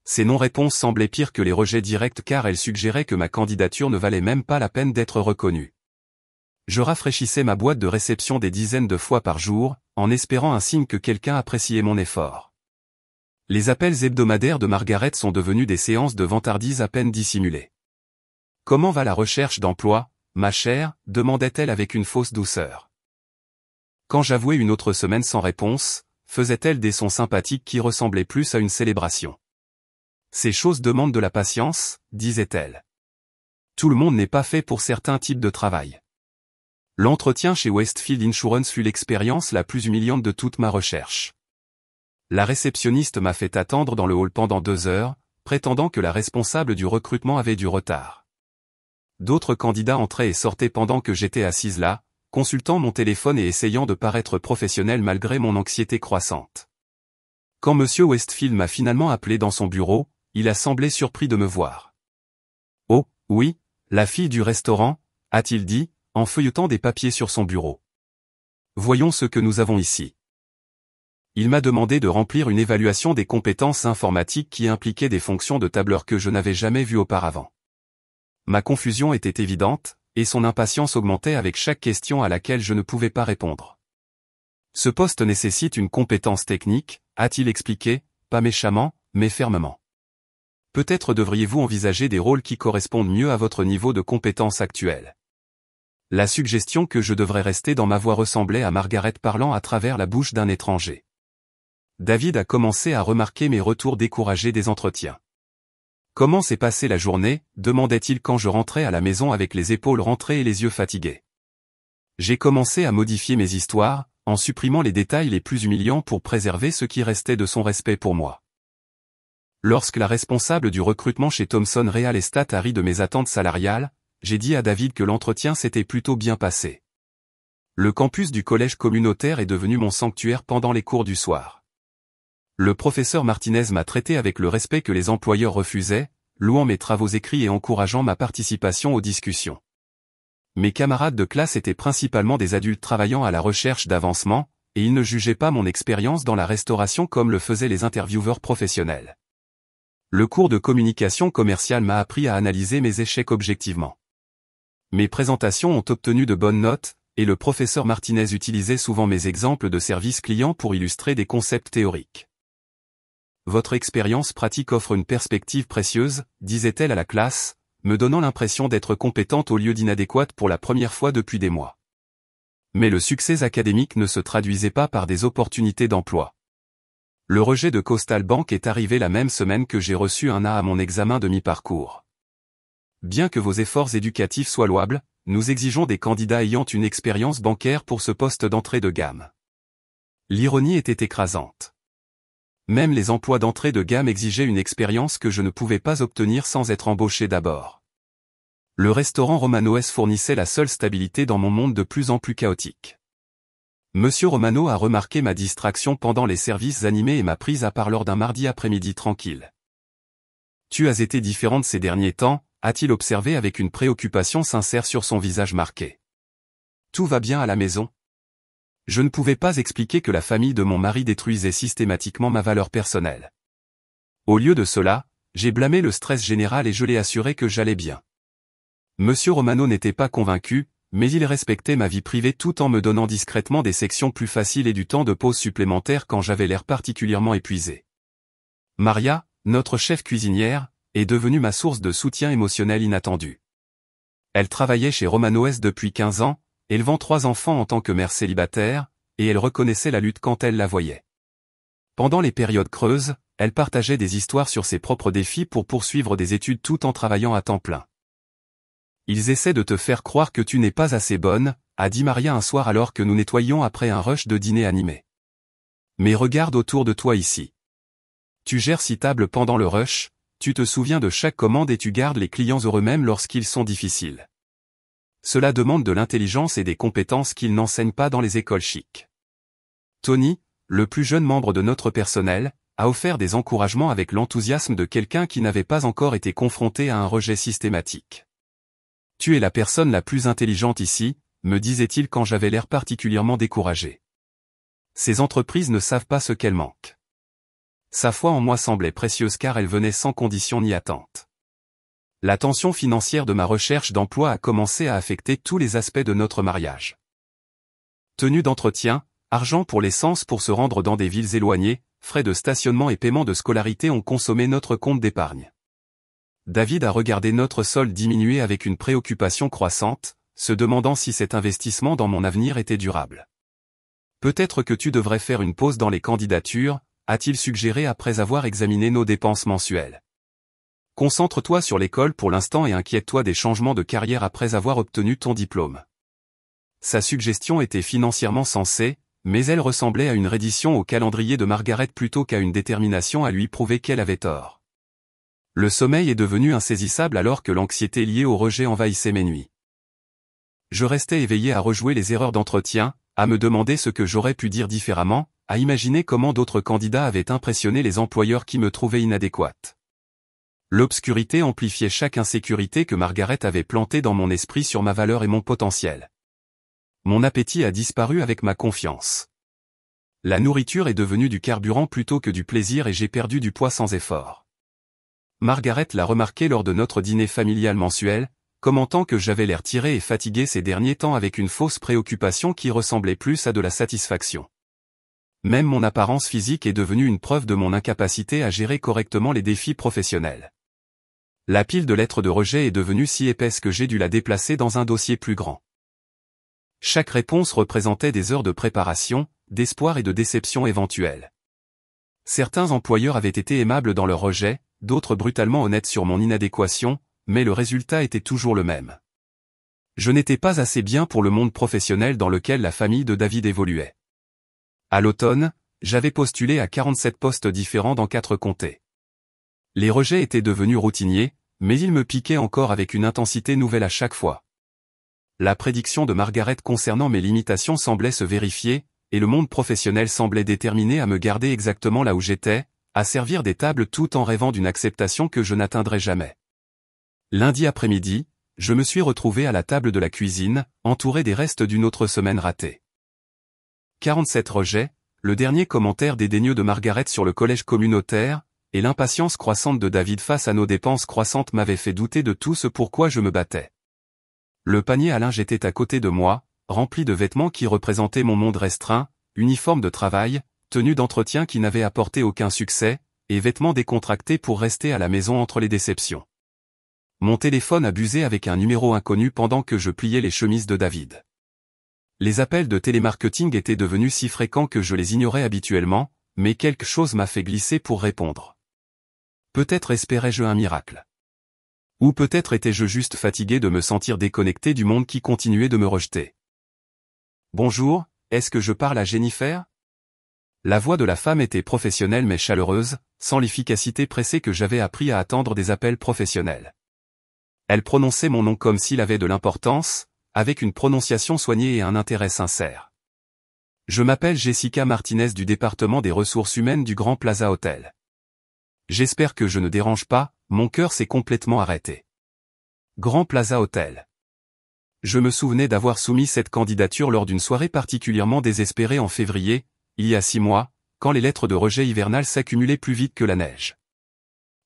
Ces non-réponses semblaient pires que les rejets directs car elles suggéraient que ma candidature ne valait même pas la peine d'être reconnue. Je rafraîchissais ma boîte de réception des dizaines de fois par jour, en espérant un signe que quelqu'un appréciait mon effort. Les appels hebdomadaires de Margaret sont devenus des séances de vantardise à peine dissimulées. « Comment va la recherche d'emploi, ma chère ?» demandait-elle avec une fausse douceur. Quand j'avouais une autre semaine sans réponse, faisait-elle des sons sympathiques qui ressemblaient plus à une célébration. « Ces choses demandent de la patience, » disait-elle. Tout le monde n'est pas fait pour certains types de travail. L'entretien chez Westfield Insurance fut l'expérience la plus humiliante de toute ma recherche. La réceptionniste m'a fait attendre dans le hall pendant 2 heures, prétendant que la responsable du recrutement avait du retard. D'autres candidats entraient et sortaient pendant que j'étais assise là, consultant mon téléphone et essayant de paraître professionnel malgré mon anxiété croissante. Quand M. Westfield m'a finalement appelé dans son bureau, il a semblé surpris de me voir. « Oh, oui, la fille du restaurant » a-t-il dit, en feuilletant des papiers sur son bureau. « Voyons ce que nous avons ici. » Il m'a demandé de remplir une évaluation des compétences informatiques qui impliquait des fonctions de tableur que je n'avais jamais vues auparavant. Ma confusion était évidente, et son impatience augmentait avec chaque question à laquelle je ne pouvais pas répondre. « Ce poste nécessite une compétence technique » a-t-il expliqué, pas méchamment, mais fermement. « Peut-être devriez-vous envisager des rôles qui correspondent mieux à votre niveau de compétence actuel. » La suggestion que je devrais rester dans ma voix ressemblait à Margaret parlant à travers la bouche d'un étranger. David a commencé à remarquer mes retours découragés des entretiens. « Comment s'est passée la journée ?» demandait-il quand je rentrais à la maison avec les épaules rentrées et les yeux fatigués. J'ai commencé à modifier mes histoires, en supprimant les détails les plus humiliants pour préserver ce qui restait de son respect pour moi. Lorsque la responsable du recrutement chez Thomson Real Estate a ri de mes attentes salariales, j'ai dit à David que l'entretien s'était plutôt bien passé. Le campus du collège communautaire est devenu mon sanctuaire pendant les cours du soir. Le professeur Martinez m'a traité avec le respect que les employeurs refusaient, louant mes travaux écrits et encourageant ma participation aux discussions. Mes camarades de classe étaient principalement des adultes travaillant à la recherche d'avancement, et ils ne jugeaient pas mon expérience dans la restauration comme le faisaient les intervieweurs professionnels. Le cours de communication commerciale m'a appris à analyser mes échecs objectivement. Mes présentations ont obtenu de bonnes notes, et le professeur Martinez utilisait souvent mes exemples de service client pour illustrer des concepts théoriques. Votre expérience pratique offre une perspective précieuse, disait-elle à la classe, me donnant l'impression d'être compétente au lieu d'inadéquate pour la première fois depuis des mois. Mais le succès académique ne se traduisait pas par des opportunités d'emploi. Le rejet de Coastal Bank est arrivé la même semaine que j'ai reçu un A à mon examen de mi-parcours. Bien que vos efforts éducatifs soient louables, nous exigeons des candidats ayant une expérience bancaire pour ce poste d'entrée de gamme. L'ironie était écrasante. Même les emplois d'entrée de gamme exigeaient une expérience que je ne pouvais pas obtenir sans être embauché d'abord. Le restaurant Romano S fournissait la seule stabilité dans mon monde de plus en plus chaotique. Monsieur Romano a remarqué ma distraction pendant les services animés et m'a prise à part lors d'un mardi après-midi tranquille. Tu as été différente ces derniers temps, a-t-il observé avec une préoccupation sincère sur son visage marqué. Tout va bien à la maison? Je ne pouvais pas expliquer que la famille de mon mari détruisait systématiquement ma valeur personnelle. Au lieu de cela, j'ai blâmé le stress général et je l'ai assuré que j'allais bien. Monsieur Romano n'était pas convaincu, mais il respectait ma vie privée tout en me donnant discrètement des sections plus faciles et du temps de pause supplémentaire quand j'avais l'air particulièrement épuisé. Maria, notre chef cuisinière, est devenue ma source de soutien émotionnel inattendu. Elle travaillait chez Romano S depuis 15 ans, élevant 3 enfants en tant que mère célibataire, et elle reconnaissait la lutte quand elle la voyait. Pendant les périodes creuses, elle partageait des histoires sur ses propres défis pour poursuivre des études tout en travaillant à temps plein. Ils essaient de te faire croire que tu n'es pas assez bonne, a dit Maria un soir alors que nous nettoyions après un rush de dîner animé. Mais regarde autour de toi ici. Tu gères 6 tables pendant le rush, tu te souviens de chaque commande et tu gardes les clients heureux même lorsqu'ils sont difficiles. Cela demande de l'intelligence et des compétences qu'ils n'enseignent pas dans les écoles chics. Tony, le plus jeune membre de notre personnel, a offert des encouragements avec l'enthousiasme de quelqu'un qui n'avait pas encore été confronté à un rejet systématique. Tu es la personne la plus intelligente ici, me disait-il quand j'avais l'air particulièrement découragé. Ces entreprises ne savent pas ce qu'elles manquent. Sa foi en moi semblait précieuse car elle venait sans condition ni attente. La tension financière de ma recherche d'emploi a commencé à affecter tous les aspects de notre mariage. Tenue d'entretien, argent pour l'essence pour se rendre dans des villes éloignées, frais de stationnement et paiement de scolarité ont consommé notre compte d'épargne. David a regardé notre solde diminuer avec une préoccupation croissante, se demandant si cet investissement dans mon avenir était durable. Peut-être que tu devrais faire une pause dans les candidatures, a-t-il suggéré après avoir examiné nos dépenses mensuelles. Concentre-toi sur l'école pour l'instant et inquiète-toi des changements de carrière après avoir obtenu ton diplôme. Sa suggestion était financièrement sensée, mais elle ressemblait à une reddition au calendrier de Margaret plutôt qu'à une détermination à lui prouver qu'elle avait tort. Le sommeil est devenu insaisissable alors que l'anxiété liée au rejet envahissait mes nuits. Je restais éveillé à rejouer les erreurs d'entretien, à me demander ce que j'aurais pu dire différemment, à imaginer comment d'autres candidats avaient impressionné les employeurs qui me trouvaient inadéquate. L'obscurité amplifiait chaque insécurité que Margaret avait plantée dans mon esprit sur ma valeur et mon potentiel. Mon appétit a disparu avec ma confiance. La nourriture est devenue du carburant plutôt que du plaisir et j'ai perdu du poids sans effort. Margaret l'a remarqué lors de notre dîner familial mensuel, commentant que j'avais l'air tiré et fatigué ces derniers temps avec une fausse préoccupation qui ressemblait plus à de la satisfaction. Même mon apparence physique est devenue une preuve de mon incapacité à gérer correctement les défis professionnels. La pile de lettres de rejet est devenue si épaisse que j'ai dû la déplacer dans un dossier plus grand. Chaque réponse représentait des heures de préparation, d'espoir et de déception éventuelle. Certains employeurs avaient été aimables dans leur rejet, d'autres brutalement honnêtes sur mon inadéquation, mais le résultat était toujours le même. Je n'étais pas assez bien pour le monde professionnel dans lequel la famille de David évoluait. À l'automne, j'avais postulé à 47 postes différents dans 4 comtés. Les rejets étaient devenus routiniers, Mais il me piquait encore avec une intensité nouvelle à chaque fois. La prédiction de Margaret concernant mes limitations semblait se vérifier, et le monde professionnel semblait déterminé à me garder exactement là où j'étais, à servir des tables tout en rêvant d'une acceptation que je n'atteindrais jamais. Lundi après-midi, je me suis retrouvé à la table de la cuisine, entouré des restes d'une autre semaine ratée. 47 rejets, le dernier commentaire dédaigneux de Margaret sur le collège communautaire, et l'impatience croissante de David face à nos dépenses croissantes m'avaient fait douter de tout ce pourquoi je me battais. Le panier à linge était à côté de moi, rempli de vêtements qui représentaient mon monde restreint, uniforme de travail, tenue d'entretien qui n'avait apporté aucun succès, et vêtements décontractés pour rester à la maison entre les déceptions. Mon téléphone a buzzé avec un numéro inconnu pendant que je pliais les chemises de David. Les appels de télémarketing étaient devenus si fréquents que je les ignorais habituellement, mais quelque chose m'a fait glisser pour répondre. Peut-être espérais-je un miracle. Ou peut-être étais-je juste fatigué de me sentir déconnecté du monde qui continuait de me rejeter. Bonjour, est-ce que je parle à Jennifer? La voix de la femme était professionnelle mais chaleureuse, sans l'efficacité pressée que j'avais appris à attendre des appels professionnels. Elle prononçait mon nom comme s'il avait de l'importance, avec une prononciation soignée et un intérêt sincère. Je m'appelle Jessica Martinez du département des ressources humaines du Grand Plaza Hotel. J'espère que je ne dérange pas, mon cœur s'est complètement arrêté. Grand Plaza Hotel. Je me souvenais d'avoir soumis cette candidature lors d'une soirée particulièrement désespérée en février, il y a 6 mois, quand les lettres de rejet hivernales s'accumulaient plus vite que la neige.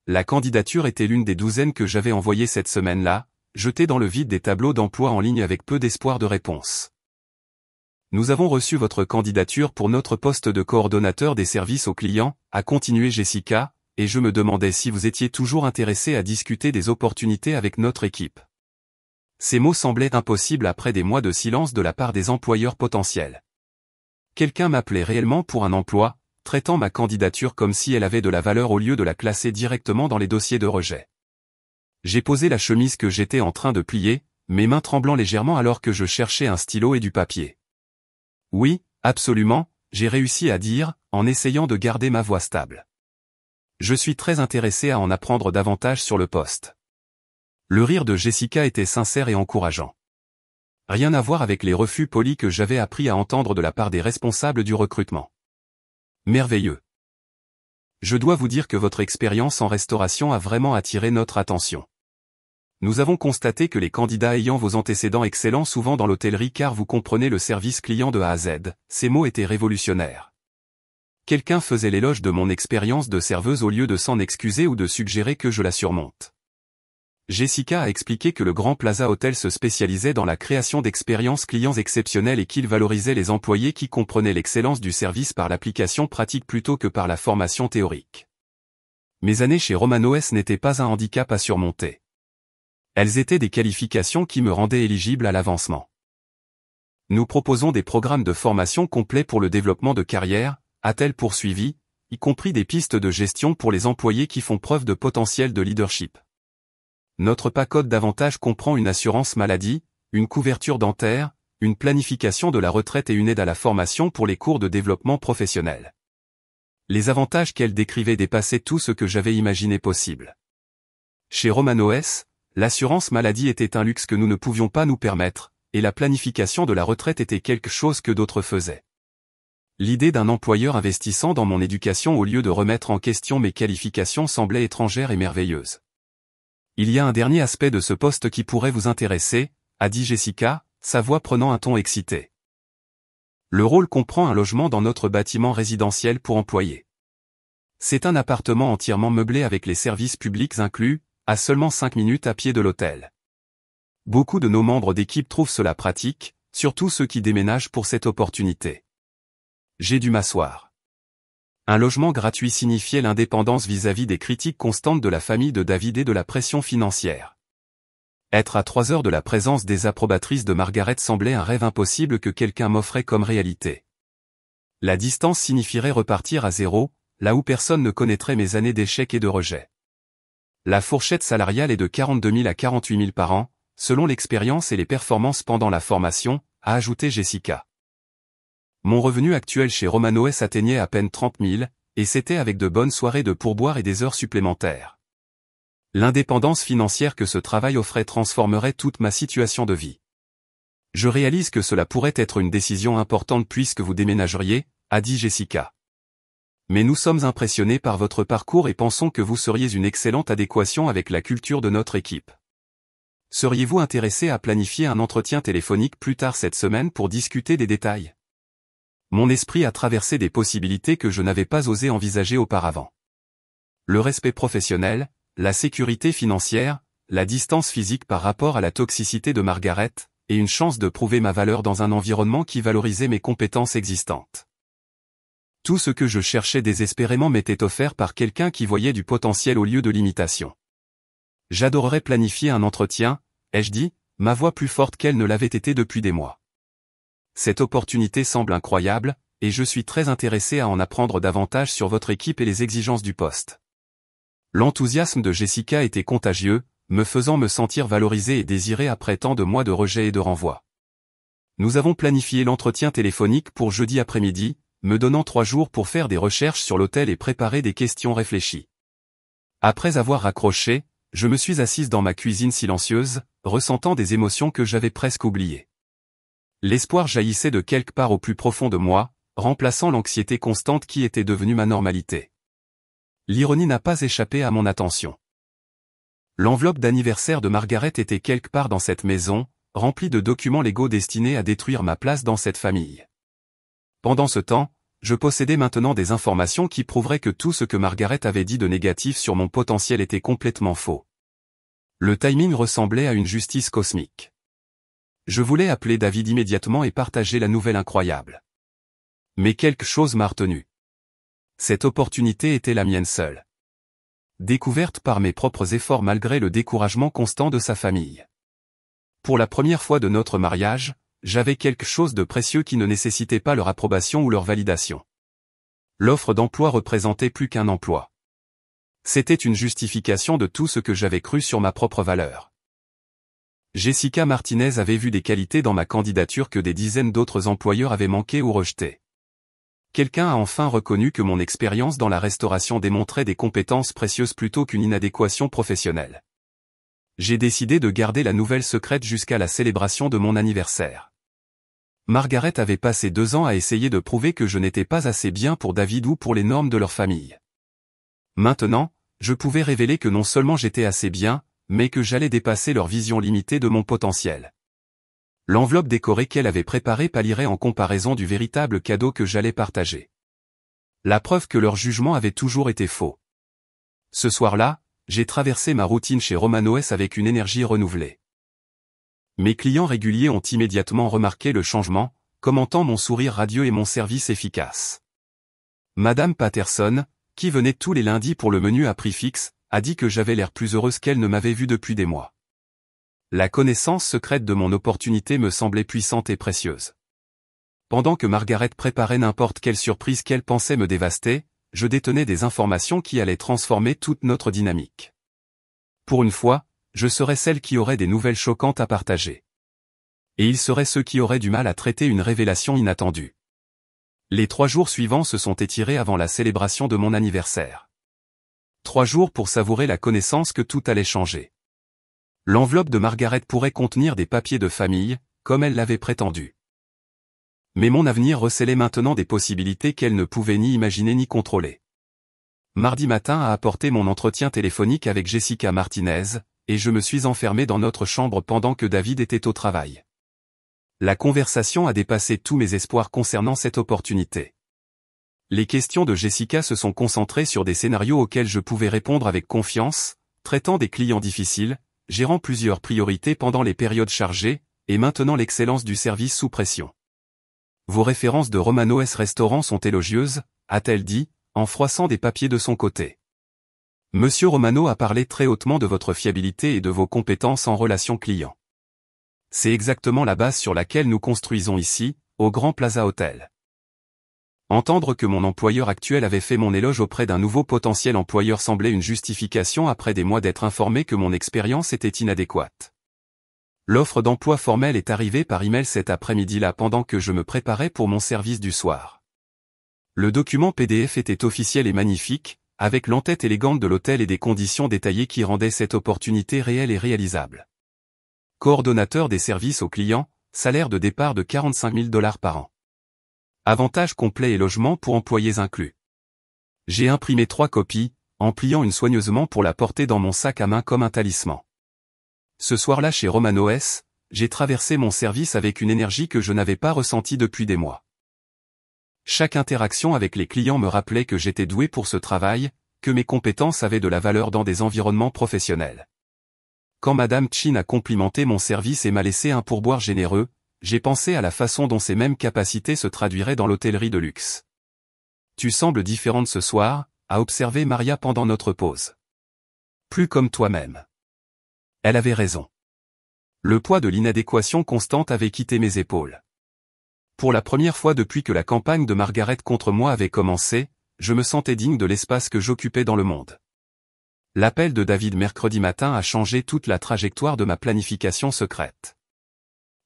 La candidature était l'une des douzaines que j'avais envoyées cette semaine-là, jetée dans le vide des tableaux d'emploi en ligne avec peu d'espoir de réponse. Nous avons reçu votre candidature pour notre poste de coordonnateur des services aux clients, a continué Jessica, et je me demandais si vous étiez toujours intéressé à discuter des opportunités avec notre équipe. Ces mots semblaient impossibles après des mois de silence de la part des employeurs potentiels. Quelqu'un m'appelait réellement pour un emploi, traitant ma candidature comme si elle avait de la valeur au lieu de la classer directement dans les dossiers de rejet. J'ai posé la chemise que j'étais en train de plier, mes mains tremblant légèrement alors que je cherchais un stylo et du papier. Oui, absolument, j'ai réussi à dire, en essayant de garder ma voix stable. Je suis très intéressé à en apprendre davantage sur le poste. Le rire de Jessica était sincère et encourageant. Rien à voir avec les refus polis que j'avais appris à entendre de la part des responsables du recrutement. Merveilleux. Je dois vous dire que votre expérience en restauration a vraiment attiré notre attention. Nous avons constaté que les candidats ayant vos antécédents excellents souvent dans l'hôtellerie car vous comprenez le service client de A à Z, ces mots étaient révolutionnaires. Quelqu'un faisait l'éloge de mon expérience de serveuse au lieu de s'en excuser ou de suggérer que je la surmonte. Jessica a expliqué que le Grand Plaza Hotel se spécialisait dans la création d'expériences clients exceptionnelles et qu'il valorisait les employés qui comprenaient l'excellence du service par l'application pratique plutôt que par la formation théorique. Mes années chez Romanoes n'étaient pas un handicap à surmonter. Elles étaient des qualifications qui me rendaient éligible à l'avancement. Nous proposons des programmes de formation complets pour le développement de carrière, a-t-elle poursuivi, y compris des pistes de gestion pour les employés qui font preuve de potentiel de leadership. Notre pacote d'avantages comprend une assurance maladie, une couverture dentaire, une planification de la retraite et une aide à la formation pour les cours de développement professionnel. Les avantages qu'elle décrivait dépassaient tout ce que j'avais imaginé possible. Chez Romanoes, l'assurance maladie était un luxe que nous ne pouvions pas nous permettre, et la planification de la retraite était quelque chose que d'autres faisaient. L'idée d'un employeur investissant dans mon éducation au lieu de remettre en question mes qualifications semblait étrangère et merveilleuse. Il y a un dernier aspect de ce poste qui pourrait vous intéresser, a dit Jessica, sa voix prenant un ton excité. Le rôle comprend un logement dans notre bâtiment résidentiel pour employés. C'est un appartement entièrement meublé avec les services publics inclus, à seulement 5 minutes à pied de l'hôtel. Beaucoup de nos membres d'équipe trouvent cela pratique, surtout ceux qui déménagent pour cette opportunité. J'ai dû m'asseoir. Un logement gratuit signifiait l'indépendance vis-à-vis des critiques constantes de la famille de David et de la pression financière. Être à 3 heures de la présence des approbatrices de Margaret semblait un rêve impossible que quelqu'un m'offrait comme réalité. La distance signifierait repartir à zéro, là où personne ne connaîtrait mes années d'échecs et de rejets. La fourchette salariale est de 42 000 à 48 000 par an, selon l'expérience et les performances pendant la formation, a ajouté Jessica. Mon revenu actuel chez Romanoes atteignait à peine 30 000, et c'était avec de bonnes soirées de pourboire et des heures supplémentaires. L'indépendance financière que ce travail offrait transformerait toute ma situation de vie. Je réalise que cela pourrait être une décision importante puisque vous déménageriez, a dit Jessica. Mais nous sommes impressionnés par votre parcours et pensons que vous seriez une excellente adéquation avec la culture de notre équipe. Seriez-vous intéressé à planifier un entretien téléphonique plus tard cette semaine pour discuter des détails? Mon esprit a traversé des possibilités que je n'avais pas osé envisager auparavant. Le respect professionnel, la sécurité financière, la distance physique par rapport à la toxicité de Margaret, et une chance de prouver ma valeur dans un environnement qui valorisait mes compétences existantes. Tout ce que je cherchais désespérément m'était offert par quelqu'un qui voyait du potentiel au lieu de l'imitation. J'adorerais planifier un entretien, ai-je dit, ma voix plus forte qu'elle ne l'avait été depuis des mois. Cette opportunité semble incroyable, et je suis très intéressé à en apprendre davantage sur votre équipe et les exigences du poste. L'enthousiasme de Jessica était contagieux, me faisant me sentir valorisé et désiré après tant de mois de rejet et de renvoi. Nous avons planifié l'entretien téléphonique pour jeudi après-midi, me donnant 3 jours pour faire des recherches sur l'hôtel et préparer des questions réfléchies. Après avoir raccroché, je me suis assise dans ma cuisine silencieuse, ressentant des émotions que j'avais presque oubliées. L'espoir jaillissait de quelque part au plus profond de moi, remplaçant l'anxiété constante qui était devenue ma normalité. L'ironie n'a pas échappé à mon attention. L'enveloppe d'anniversaire de Margaret était quelque part dans cette maison, remplie de documents légaux destinés à détruire ma place dans cette famille. Pendant ce temps, je possédais maintenant des informations qui prouveraient que tout ce que Margaret avait dit de négatif sur mon potentiel était complètement faux. Le timing ressemblait à une justice cosmique. Je voulais appeler David immédiatement et partager la nouvelle incroyable. Mais quelque chose m'a retenu. Cette opportunité était la mienne seule. Découverte par mes propres efforts malgré le découragement constant de sa famille. Pour la première fois de notre mariage, j'avais quelque chose de précieux qui ne nécessitait pas leur approbation ou leur validation. L'offre d'emploi représentait plus qu'un emploi. C'était une justification de tout ce que j'avais cru sur ma propre valeur. Jessica Martinez avait vu des qualités dans ma candidature que des dizaines d'autres employeurs avaient manqué ou rejeté. Quelqu'un a enfin reconnu que mon expérience dans la restauration démontrait des compétences précieuses plutôt qu'une inadéquation professionnelle. J'ai décidé de garder la nouvelle secrète jusqu'à la célébration de mon anniversaire. Margaret avait passé 2 ans à essayer de prouver que je n'étais pas assez bien pour David ou pour les normes de leur famille. Maintenant, je pouvais révéler que non seulement j'étais assez bien, mais que j'allais dépasser leur vision limitée de mon potentiel. L'enveloppe décorée qu'elle avait préparée pâlirait en comparaison du véritable cadeau que j'allais partager. La preuve que leur jugement avait toujours été faux. Ce soir-là, j'ai traversé ma routine chez Romano S avec une énergie renouvelée. Mes clients réguliers ont immédiatement remarqué le changement, commentant mon sourire radieux et mon service efficace. Madame Patterson, qui venait tous les lundis pour le menu à prix fixe, a dit que j'avais l'air plus heureuse qu'elle ne m'avait vu depuis des mois. La connaissance secrète de mon opportunité me semblait puissante et précieuse. Pendant que Margaret préparait n'importe quelle surprise qu'elle pensait me dévaster, je détenais des informations qui allaient transformer toute notre dynamique. Pour une fois, je serais celle qui aurait des nouvelles choquantes à partager. Et ils seraient ceux qui auraient du mal à traiter une révélation inattendue. Les 3 jours suivants se sont étirés avant la célébration de mon anniversaire. 3 jours pour savourer la connaissance que tout allait changer. L'enveloppe de Margaret pourrait contenir des papiers de famille, comme elle l'avait prétendu. Mais mon avenir recelait maintenant des possibilités qu'elle ne pouvait ni imaginer ni contrôler. Mardi matin a apporté mon entretien téléphonique avec Jessica Martinez, et je me suis enfermé dans notre chambre pendant que David était au travail. La conversation a dépassé tous mes espoirs concernant cette opportunité. Les questions de Jessica se sont concentrées sur des scénarios auxquels je pouvais répondre avec confiance, traitant des clients difficiles, gérant plusieurs priorités pendant les périodes chargées, et maintenant l'excellence du service sous pression. Vos références de Romano S Restaurant sont élogieuses, a-t-elle dit, en froissant des papiers de son côté. Monsieur Romano a parlé très hautement de votre fiabilité et de vos compétences en relation client. C'est exactement la base sur laquelle nous construisons ici, au Grand Plaza Hotel. Entendre que mon employeur actuel avait fait mon éloge auprès d'un nouveau potentiel employeur semblait une justification après des mois d'être informé que mon expérience était inadéquate. L'offre d'emploi formelle est arrivée par email cet après-midi-là pendant que je me préparais pour mon service du soir. Le document PDF était officiel et magnifique, avec l'entête élégante de l'hôtel et des conditions détaillées qui rendaient cette opportunité réelle et réalisable. Coordonnateur des services aux clients, salaire de départ de 45 000 $ par an. Avantages complets et logement pour employés inclus. J'ai imprimé 3 copies, en pliant une soigneusement pour la porter dans mon sac à main comme un talisman. Ce soir-là chez Romano S, j'ai traversé mon service avec une énergie que je n'avais pas ressentie depuis des mois. Chaque interaction avec les clients me rappelait que j'étais doué pour ce travail, que mes compétences avaient de la valeur dans des environnements professionnels. Quand Madame Chin a complimenté mon service et m'a laissé un pourboire généreux, j'ai pensé à la façon dont ces mêmes capacités se traduiraient dans l'hôtellerie de luxe. Tu sembles différente ce soir, a observé Maria pendant notre pause. Plus comme toi-même. Elle avait raison. Le poids de l'inadéquation constante avait quitté mes épaules. Pour la première fois depuis que la campagne de Margaret contre moi avait commencé, je me sentais digne de l'espace que j'occupais dans le monde. L'appel de David mercredi matin a changé toute la trajectoire de ma planification secrète.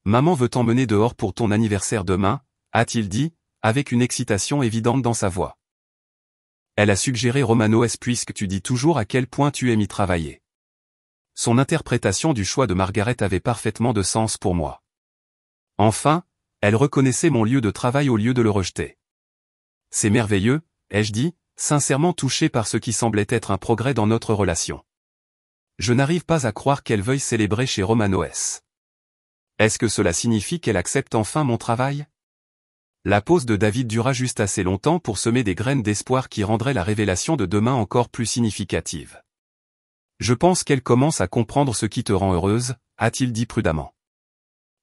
Maman veut t'emmener dehors pour ton anniversaire demain, a-t-il dit, avec une excitation évidente dans sa voix. Elle a suggéré Romano S puisque tu dis toujours à quel point tu aimes y travailler. Son interprétation du choix de Margaret avait parfaitement de sens pour moi. Enfin, elle reconnaissait mon lieu de travail au lieu de le rejeter. C'est merveilleux, ai-je dit, sincèrement touché par ce qui semblait être un progrès dans notre relation. Je n'arrive pas à croire qu'elle veuille célébrer chez Romano S. Est-ce que cela signifie qu'elle accepte enfin mon travail? La pause de David dura juste assez longtemps pour semer des graines d'espoir qui rendraient la révélation de demain encore plus significative. Je pense qu'elle commence à comprendre ce qui te rend heureuse, a-t-il dit prudemment.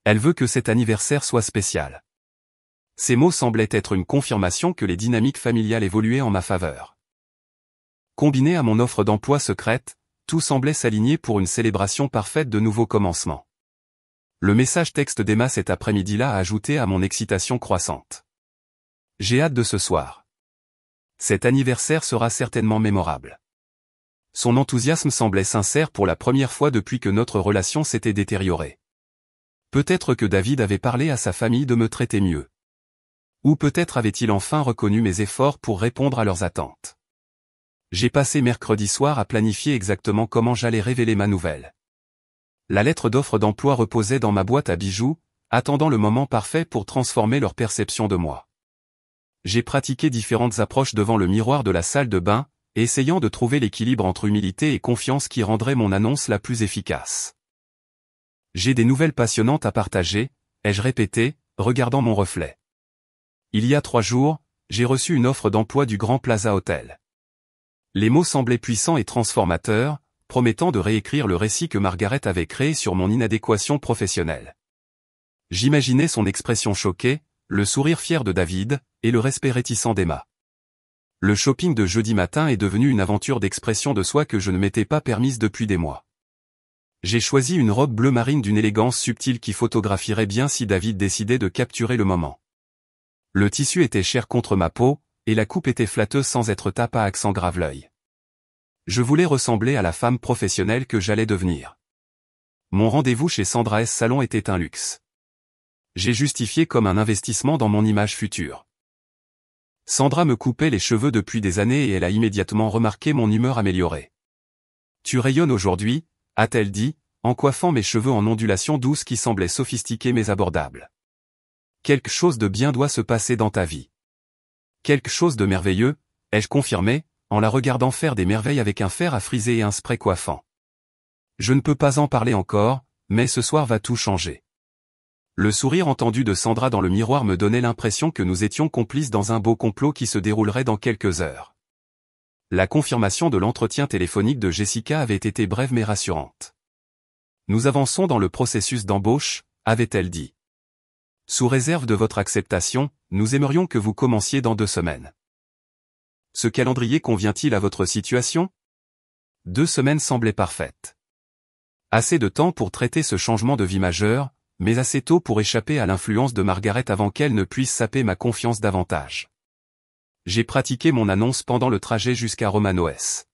Elle veut que cet anniversaire soit spécial. Ces mots semblaient être une confirmation que les dynamiques familiales évoluaient en ma faveur. Combiné à mon offre d'emploi secrète, tout semblait s'aligner pour une célébration parfaite de nouveaux commencements. Le message texte d'Emma cet après-midi-là a ajouté à mon excitation croissante. J'ai hâte de ce soir. Cet anniversaire sera certainement mémorable. Son enthousiasme semblait sincère pour la première fois depuis que notre relation s'était détériorée. Peut-être que David avait parlé à sa famille de me traiter mieux. Ou peut-être avait-il enfin reconnu mes efforts pour répondre à leurs attentes. J'ai passé mercredi soir à planifier exactement comment j'allais révéler ma nouvelle. La lettre d'offre d'emploi reposait dans ma boîte à bijoux, attendant le moment parfait pour transformer leur perception de moi. J'ai pratiqué différentes approches devant le miroir de la salle de bain, essayant de trouver l'équilibre entre humilité et confiance qui rendrait mon annonce la plus efficace. J'ai des nouvelles passionnantes à partager, ai-je répété, regardant mon reflet. Il y a 3 jours, j'ai reçu une offre d'emploi du Grand Plaza Hotel. Les mots semblaient puissants et transformateurs, promettant de réécrire le récit que Margaret avait créé sur mon inadéquation professionnelle. J'imaginais son expression choquée, le sourire fier de David, et le respect réticent d'Emma. Le shopping de jeudi matin est devenu une aventure d'expression de soi que je ne m'étais pas permise depuis des mois. J'ai choisi une robe bleu marine d'une élégance subtile qui photographierait bien si David décidait de capturer le moment. Le tissu était cher contre ma peau, et la coupe était flatteuse sans être tape à accent grave l'œil. Je voulais ressembler à la femme professionnelle que j'allais devenir. Mon rendez-vous chez Sandra S Salon était un luxe. J'ai justifié comme un investissement dans mon image future. Sandra me coupait les cheveux depuis des années et elle a immédiatement remarqué mon humeur améliorée. Tu rayonnes aujourd'hui, a-t-elle dit, en coiffant mes cheveux en ondulations douces qui semblaient sophistiquées mais abordables. Quelque chose de bien doit se passer dans ta vie. Quelque chose de merveilleux, ai-je confirmé, en la regardant faire des merveilles avec un fer à friser et un spray coiffant. Je ne peux pas en parler encore, mais ce soir va tout changer. Le sourire entendu de Sandra dans le miroir me donnait l'impression que nous étions complices dans un beau complot qui se déroulerait dans quelques heures. La confirmation de l'entretien téléphonique de Jessica avait été brève mais rassurante. Nous avançons dans le processus d'embauche, avait-elle dit. Sous réserve de votre acceptation, nous aimerions que vous commenciez dans 2 semaines. Ce calendrier convient-il à votre situation? 2 semaines semblaient parfaites. Assez de temps pour traiter ce changement de vie majeur, mais assez tôt pour échapper à l'influence de Margaret avant qu'elle ne puisse saper ma confiance davantage. J'ai pratiqué mon annonce pendant le trajet jusqu'à Romano S.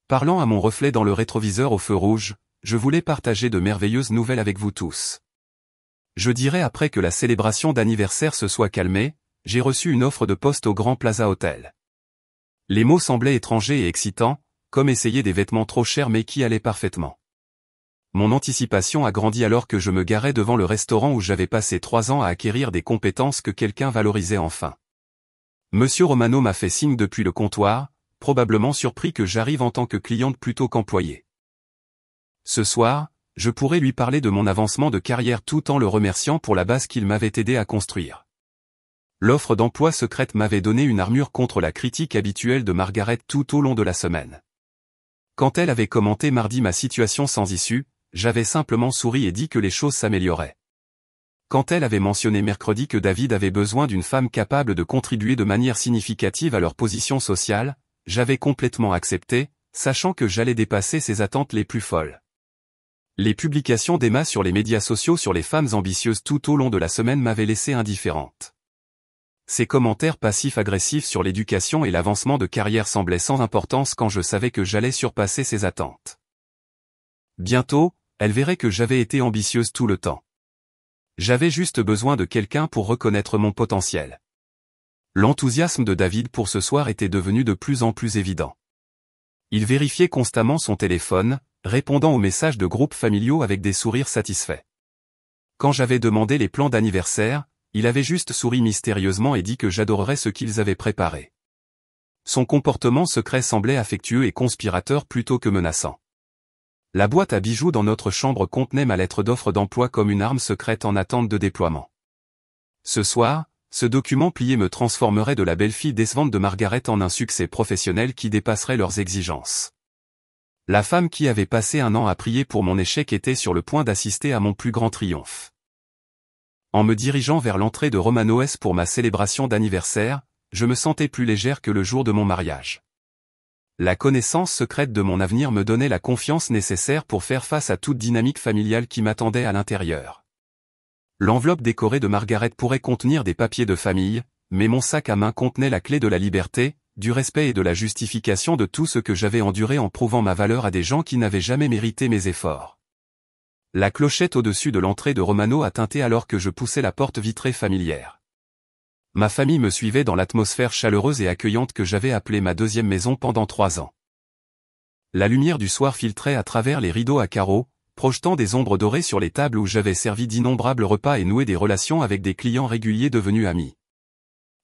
Parlant à mon reflet dans le rétroviseur au feu rouge, je voulais partager de merveilleuses nouvelles avec vous tous. Je dirais après que la célébration d'anniversaire se soit calmée, j'ai reçu une offre de poste au Grand Plaza Hotel. Les mots semblaient étrangers et excitants, comme essayer des vêtements trop chers mais qui allaient parfaitement. Mon anticipation a grandi alors que je me garais devant le restaurant où j'avais passé 3 ans à acquérir des compétences que quelqu'un valorisait enfin. Monsieur Romano m'a fait signe depuis le comptoir, probablement surpris que j'arrive en tant que cliente plutôt qu'employée. Ce soir, je pourrais lui parler de mon avancement de carrière tout en le remerciant pour la base qu'il m'avait aidé à construire. L'offre d'emploi secrète m'avait donné une armure contre la critique habituelle de Margaret tout au long de la semaine. Quand elle avait commenté mardi ma situation sans issue, j'avais simplement souri et dit que les choses s'amélioraient. Quand elle avait mentionné mercredi que David avait besoin d'une femme capable de contribuer de manière significative à leur position sociale, j'avais complètement accepté, sachant que j'allais dépasser ses attentes les plus folles. Les publications d'Emma sur les médias sociaux sur les femmes ambitieuses tout au long de la semaine m'avaient laissé indifférente. Ses commentaires passifs-agressifs sur l'éducation et l'avancement de carrière semblaient sans importance quand je savais que j'allais surpasser ses attentes. Bientôt, elle verrait que j'avais été ambitieuse tout le temps. J'avais juste besoin de quelqu'un pour reconnaître mon potentiel. L'enthousiasme de David pour ce soir était devenu de plus en plus évident. Il vérifiait constamment son téléphone, répondant aux messages de groupes familiaux avec des sourires satisfaits. Quand j'avais demandé les plans d'anniversaire, il avait juste souri mystérieusement et dit que j'adorerais ce qu'ils avaient préparé. Son comportement secret semblait affectueux et conspirateur plutôt que menaçant. La boîte à bijoux dans notre chambre contenait ma lettre d'offre d'emploi comme une arme secrète en attente de déploiement. Ce soir, ce document plié me transformerait de la belle-fille décevante de Margaret en un succès professionnel qui dépasserait leurs exigences. La femme qui avait passé 1 an à prier pour mon échec était sur le point d'assister à mon plus grand triomphe. En me dirigeant vers l'entrée de Romano S pour ma célébration d'anniversaire, je me sentais plus légère que le jour de mon mariage. La connaissance secrète de mon avenir me donnait la confiance nécessaire pour faire face à toute dynamique familiale qui m'attendait à l'intérieur. L'enveloppe décorée de Margaret pourrait contenir des papiers de famille, mais mon sac à main contenait la clé de la liberté, du respect et de la justification de tout ce que j'avais enduré en prouvant ma valeur à des gens qui n'avaient jamais mérité mes efforts. La clochette au-dessus de l'entrée de Romano a tinté alors que je poussais la porte vitrée familière. Ma famille me suivait dans l'atmosphère chaleureuse et accueillante que j'avais appelée ma deuxième maison pendant 3 ans. La lumière du soir filtrait à travers les rideaux à carreaux, projetant des ombres dorées sur les tables où j'avais servi d'innombrables repas et noué des relations avec des clients réguliers devenus amis.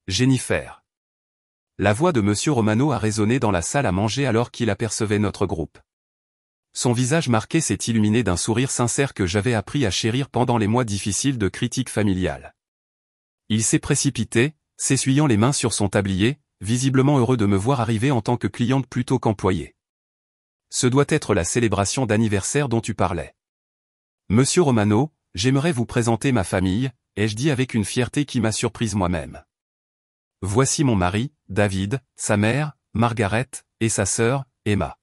Jennifer. La voix de Monsieur Romano a résonné dans la salle à manger alors qu'il apercevait notre groupe. Son visage marqué s'est illuminé d'un sourire sincère que j'avais appris à chérir pendant les mois difficiles de critique familiale. Il s'est précipité, s'essuyant les mains sur son tablier, visiblement heureux de me voir arriver en tant que cliente plutôt qu'employée. Ce doit être la célébration d'anniversaire dont tu parlais. Monsieur Romano, j'aimerais vous présenter ma famille, ai-je dit avec une fierté qui m'a surprise moi-même. Voici mon mari, David, sa mère, Margaret, et sa sœur, Emma.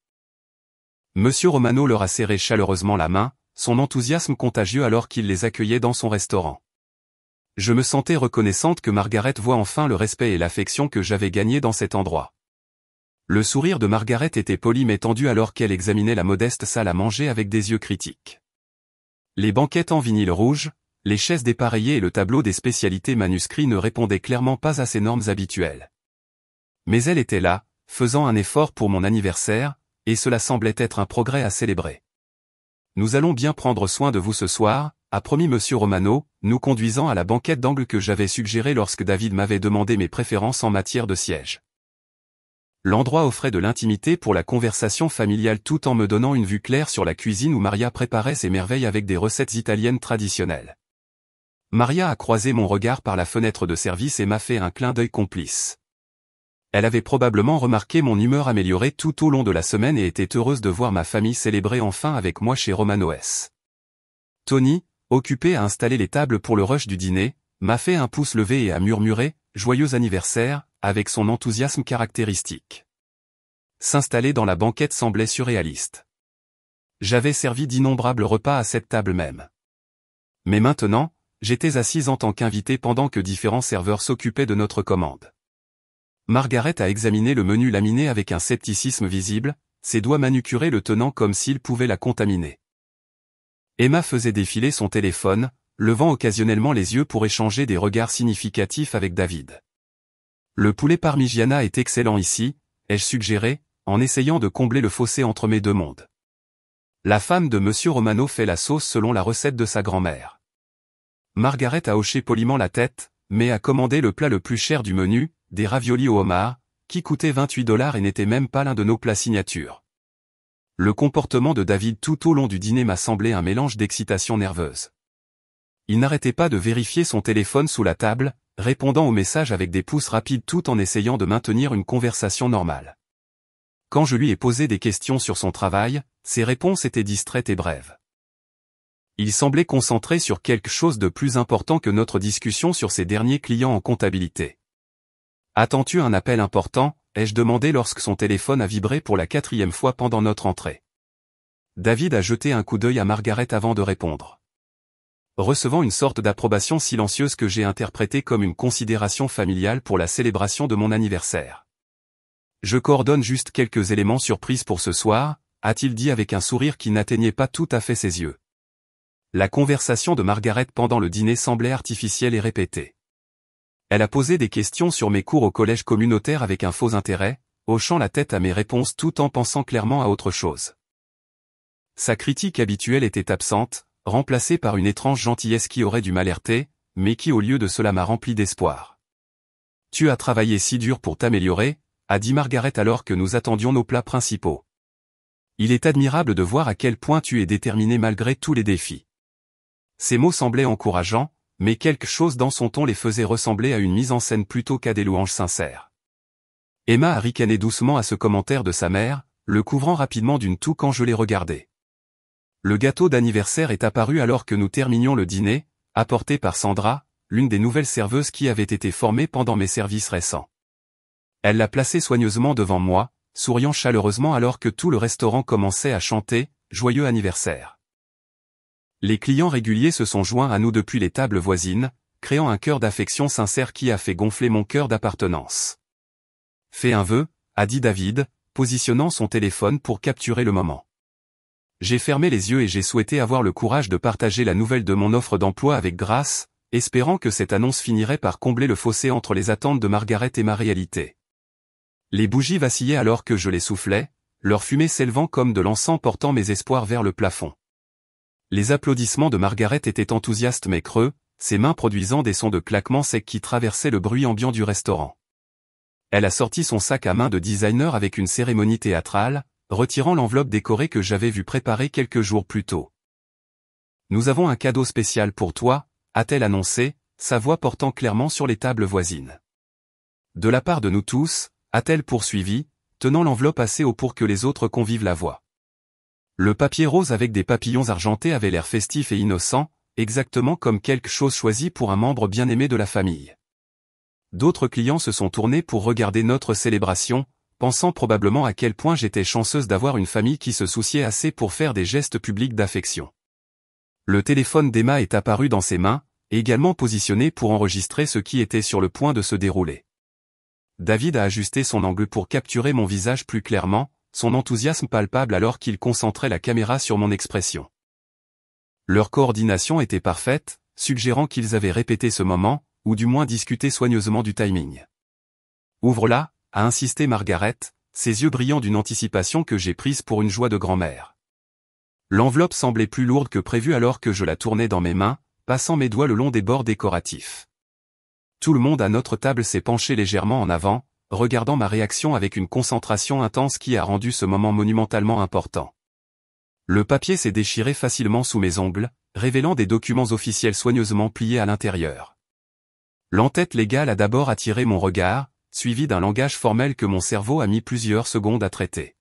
Monsieur Romano leur a serré chaleureusement la main, son enthousiasme contagieux alors qu'il les accueillait dans son restaurant. Je me sentais reconnaissante que Margaret voie enfin le respect et l'affection que j'avais gagnés dans cet endroit. Le sourire de Margaret était poli mais tendu alors qu'elle examinait la modeste salle à manger avec des yeux critiques. Les banquettes en vinyle rouge, les chaises dépareillées et le tableau des spécialités manuscrits ne répondaient clairement pas à ces normes habituelles. Mais elle était là, faisant un effort pour mon anniversaire, et cela semblait être un progrès à célébrer. Nous allons bien prendre soin de vous ce soir, a promis Monsieur Romano, nous conduisant à la banquette d'angle que j'avais suggérée lorsque David m'avait demandé mes préférences en matière de siège. L'endroit offrait de l'intimité pour la conversation familiale tout en me donnant une vue claire sur la cuisine où Maria préparait ses merveilles avec des recettes italiennes traditionnelles. Maria a croisé mon regard par la fenêtre de service et m'a fait un clin d'œil complice. Elle avait probablement remarqué mon humeur améliorée tout au long de la semaine et était heureuse de voir ma famille célébrer enfin avec moi chez Romano S. Tony, occupé à installer les tables pour le rush du dîner, m'a fait un pouce levé et a murmuré « Joyeux anniversaire » avec son enthousiasme caractéristique. S'installer dans la banquette semblait surréaliste. J'avais servi d'innombrables repas à cette table même. Mais maintenant, j'étais assise en tant qu'invité pendant que différents serveurs s'occupaient de notre commande. Margaret a examiné le menu laminé avec un scepticisme visible, ses doigts manucuraient le tenant comme s'il pouvait la contaminer. Emma faisait défiler son téléphone, levant occasionnellement les yeux pour échanger des regards significatifs avec David. Le poulet parmigiana est excellent ici, ai-je suggéré, en essayant de combler le fossé entre mes deux mondes. La femme de Monsieur Romano fait la sauce selon la recette de sa grand-mère. Margaret a hoché poliment la tête, mais a commandé le plat le plus cher du menu, des raviolis au homard, qui coûtaient 28 $ et n'était même pas l'un de nos plats signature. Le comportement de David tout au long du dîner m'a semblé un mélange d'excitation nerveuse. Il n'arrêtait pas de vérifier son téléphone sous la table, répondant aux messages avec des pouces rapides tout en essayant de maintenir une conversation normale. Quand je lui ai posé des questions sur son travail, ses réponses étaient distraites et brèves. Il semblait concentré sur quelque chose de plus important que notre discussion sur ses derniers clients en comptabilité. « Attends-tu un appel important ?» ai-je demandé lorsque son téléphone a vibré pour la 4e fois pendant notre entrée. David a jeté un coup d'œil à Margaret avant de répondre. Recevant une sorte d'approbation silencieuse que j'ai interprétée comme une considération familiale pour la célébration de mon anniversaire. « Je coordonne juste quelques éléments surprises pour ce soir », a-t-il dit avec un sourire qui n'atteignait pas tout à fait ses yeux. La conversation de Margaret pendant le dîner semblait artificielle et répétée. Elle a posé des questions sur mes cours au collège communautaire avec un faux intérêt, hochant la tête à mes réponses tout en pensant clairement à autre chose. Sa critique habituelle était absente, remplacée par une étrange gentillesse qui aurait dû m'alerter, mais qui au lieu de cela m'a rempli d'espoir. « Tu as travaillé si dur pour t'améliorer », a dit Margaret alors que nous attendions nos plats principaux. « Il est admirable de voir à quel point tu es déterminé malgré tous les défis. » Ces mots semblaient encourageants, mais quelque chose dans son ton les faisait ressembler à une mise en scène plutôt qu'à des louanges sincères. Emma a ricané doucement à ce commentaire de sa mère, le couvrant rapidement d'une toux quand je l'ai regardé. Le gâteau d'anniversaire est apparu alors que nous terminions le dîner, apporté par Sandra, l'une des nouvelles serveuses qui avait été formée pendant mes services récents. Elle l'a placé soigneusement devant moi, souriant chaleureusement alors que tout le restaurant commençait à chanter « Joyeux anniversaire ». Les clients réguliers se sont joints à nous depuis les tables voisines, créant un cœur d'affection sincère qui a fait gonfler mon cœur d'appartenance. « Fais un vœu », a dit David, positionnant son téléphone pour capturer le moment. J'ai fermé les yeux et j'ai souhaité avoir le courage de partager la nouvelle de mon offre d'emploi avec Grace, espérant que cette annonce finirait par combler le fossé entre les attentes de Margaret et ma réalité. Les bougies vacillaient alors que je les soufflais, leur fumée s'élevant comme de l'encens portant mes espoirs vers le plafond. Les applaudissements de Margaret étaient enthousiastes mais creux, ses mains produisant des sons de claquements secs qui traversaient le bruit ambiant du restaurant. Elle a sorti son sac à main de designer avec une cérémonie théâtrale, retirant l'enveloppe décorée que j'avais vue préparer quelques jours plus tôt. « Nous avons un cadeau spécial pour toi », a-t-elle annoncé, sa voix portant clairement sur les tables voisines. « De la part de nous tous », a-t-elle poursuivi, tenant l'enveloppe assez haut pour que les autres convives la voient. Le papier rose avec des papillons argentés avait l'air festif et innocent, exactement comme quelque chose choisi pour un membre bien-aimé de la famille. D'autres clients se sont tournés pour regarder notre célébration, pensant probablement à quel point j'étais chanceuse d'avoir une famille qui se souciait assez pour faire des gestes publics d'affection. Le téléphone d'Emma est apparu dans ses mains, également positionné pour enregistrer ce qui était sur le point de se dérouler. David a ajusté son angle pour capturer mon visage plus clairement, son enthousiasme palpable alors qu'il concentrait la caméra sur mon expression. Leur coordination était parfaite, suggérant qu'ils avaient répété ce moment, ou du moins discuté soigneusement du timing. « Ouvre-la », a insisté Margaret, ses yeux brillants d'une anticipation que j'ai prise pour une joie de grand-mère. L'enveloppe semblait plus lourde que prévu alors que je la tournais dans mes mains, passant mes doigts le long des bords décoratifs. Tout le monde à notre table s'est penché légèrement en avant, regardant ma réaction avec une concentration intense qui a rendu ce moment monumentalement important. Le papier s'est déchiré facilement sous mes ongles, révélant des documents officiels soigneusement pliés à l'intérieur. L'entête légale a d'abord attiré mon regard, suivi d'un langage formel que mon cerveau a mis plusieurs secondes à traiter.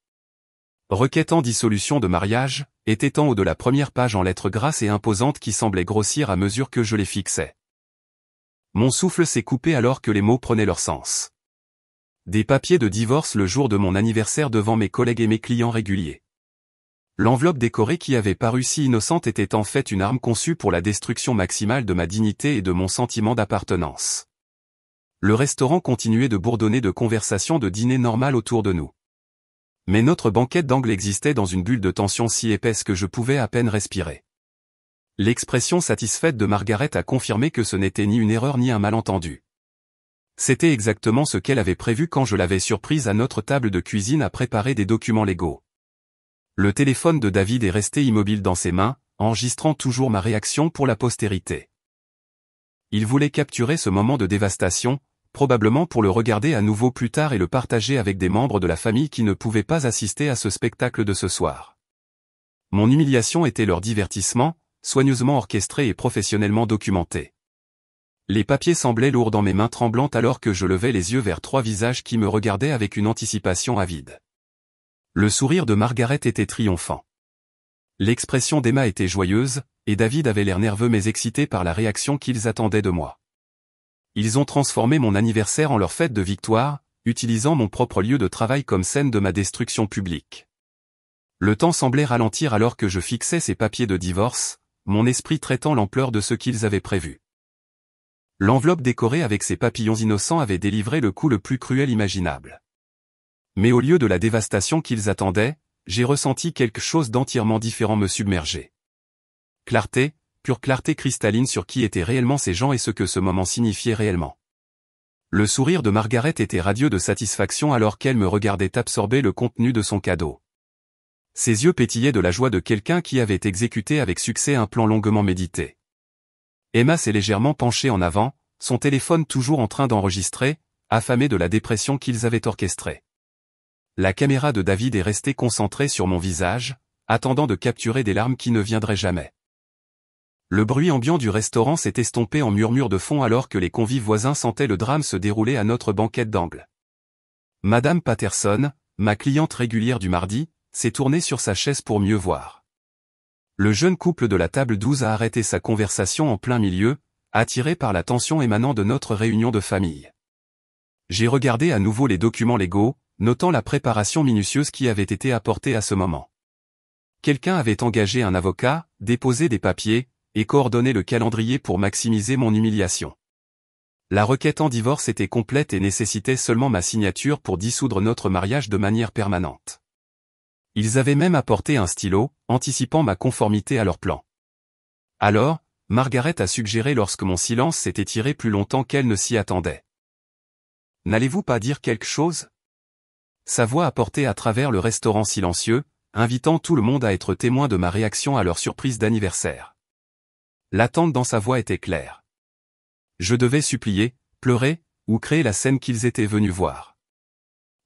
Requête en dissolution de mariage, était en haut de la première page en lettres grasses et imposantes qui semblaient grossir à mesure que je les fixais. Mon souffle s'est coupé alors que les mots prenaient leur sens. Des papiers de divorce le jour de mon anniversaire devant mes collègues et mes clients réguliers. L'enveloppe décorée qui avait paru si innocente était en fait une arme conçue pour la destruction maximale de ma dignité et de mon sentiment d'appartenance. Le restaurant continuait de bourdonner de conversations de dîner normales autour de nous. Mais notre banquette d'angle existait dans une bulle de tension si épaisse que je pouvais à peine respirer. L'expression satisfaite de Margaret a confirmé que ce n'était ni une erreur ni un malentendu. C'était exactement ce qu'elle avait prévu quand je l'avais surprise à notre table de cuisine à préparer des documents légaux. Le téléphone de David est resté immobile dans ses mains, enregistrant toujours ma réaction pour la postérité. Il voulait capturer ce moment de dévastation, probablement pour le regarder à nouveau plus tard et le partager avec des membres de la famille qui ne pouvaient pas assister à ce spectacle de ce soir. Mon humiliation était leur divertissement, soigneusement orchestré et professionnellement documenté. Les papiers semblaient lourds dans mes mains tremblantes alors que je levais les yeux vers 3 visages qui me regardaient avec une anticipation avide. Le sourire de Margaret était triomphant. L'expression d'Emma était joyeuse, et David avait l'air nerveux mais excité par la réaction qu'ils attendaient de moi. Ils ont transformé mon anniversaire en leur fête de victoire, utilisant mon propre lieu de travail comme scène de ma destruction publique. Le temps semblait ralentir alors que je fixais ces papiers de divorce, mon esprit traitant l'ampleur de ce qu'ils avaient prévu. L'enveloppe décorée avec ces papillons innocents avait délivré le coup le plus cruel imaginable. Mais au lieu de la dévastation qu'ils attendaient, j'ai ressenti quelque chose d'entièrement différent me submerger. Clarté, pure clarté cristalline sur qui étaient réellement ces gens et ce que ce moment signifiait réellement. Le sourire de Margaret était radieux de satisfaction alors qu'elle me regardait absorber le contenu de son cadeau. Ses yeux pétillaient de la joie de quelqu'un qui avait exécuté avec succès un plan longuement médité. Emma s'est légèrement penchée en avant, son téléphone toujours en train d'enregistrer, affamée de la dépression qu'ils avaient orchestrée. La caméra de David est restée concentrée sur mon visage, attendant de capturer des larmes qui ne viendraient jamais. Le bruit ambiant du restaurant s'est estompé en murmures de fond alors que les convives voisins sentaient le drame se dérouler à notre banquette d'angle. Madame Patterson, ma cliente régulière du mardi, s'est tournée sur sa chaise pour mieux voir. Le jeune couple de la table 12 a arrêté sa conversation en plein milieu, attiré par la tension émanant de notre réunion de famille. J'ai regardé à nouveau les documents légaux, notant la préparation minutieuse qui avait été apportée à ce moment. Quelqu'un avait engagé un avocat, déposé des papiers, et coordonné le calendrier pour maximiser mon humiliation. La requête en divorce était complète et nécessitait seulement ma signature pour dissoudre notre mariage de manière permanente. Ils avaient même apporté un stylo, anticipant ma conformité à leur plan. Alors, Margaret a suggéré lorsque mon silence s'est étiré plus longtemps qu'elle ne s'y attendait. « N'allez-vous pas dire quelque chose ?» Sa voix a porté à travers le restaurant silencieux, invitant tout le monde à être témoin de ma réaction à leur surprise d'anniversaire. L'attente dans sa voix était claire. Je devais supplier, pleurer, ou créer la scène qu'ils étaient venus voir.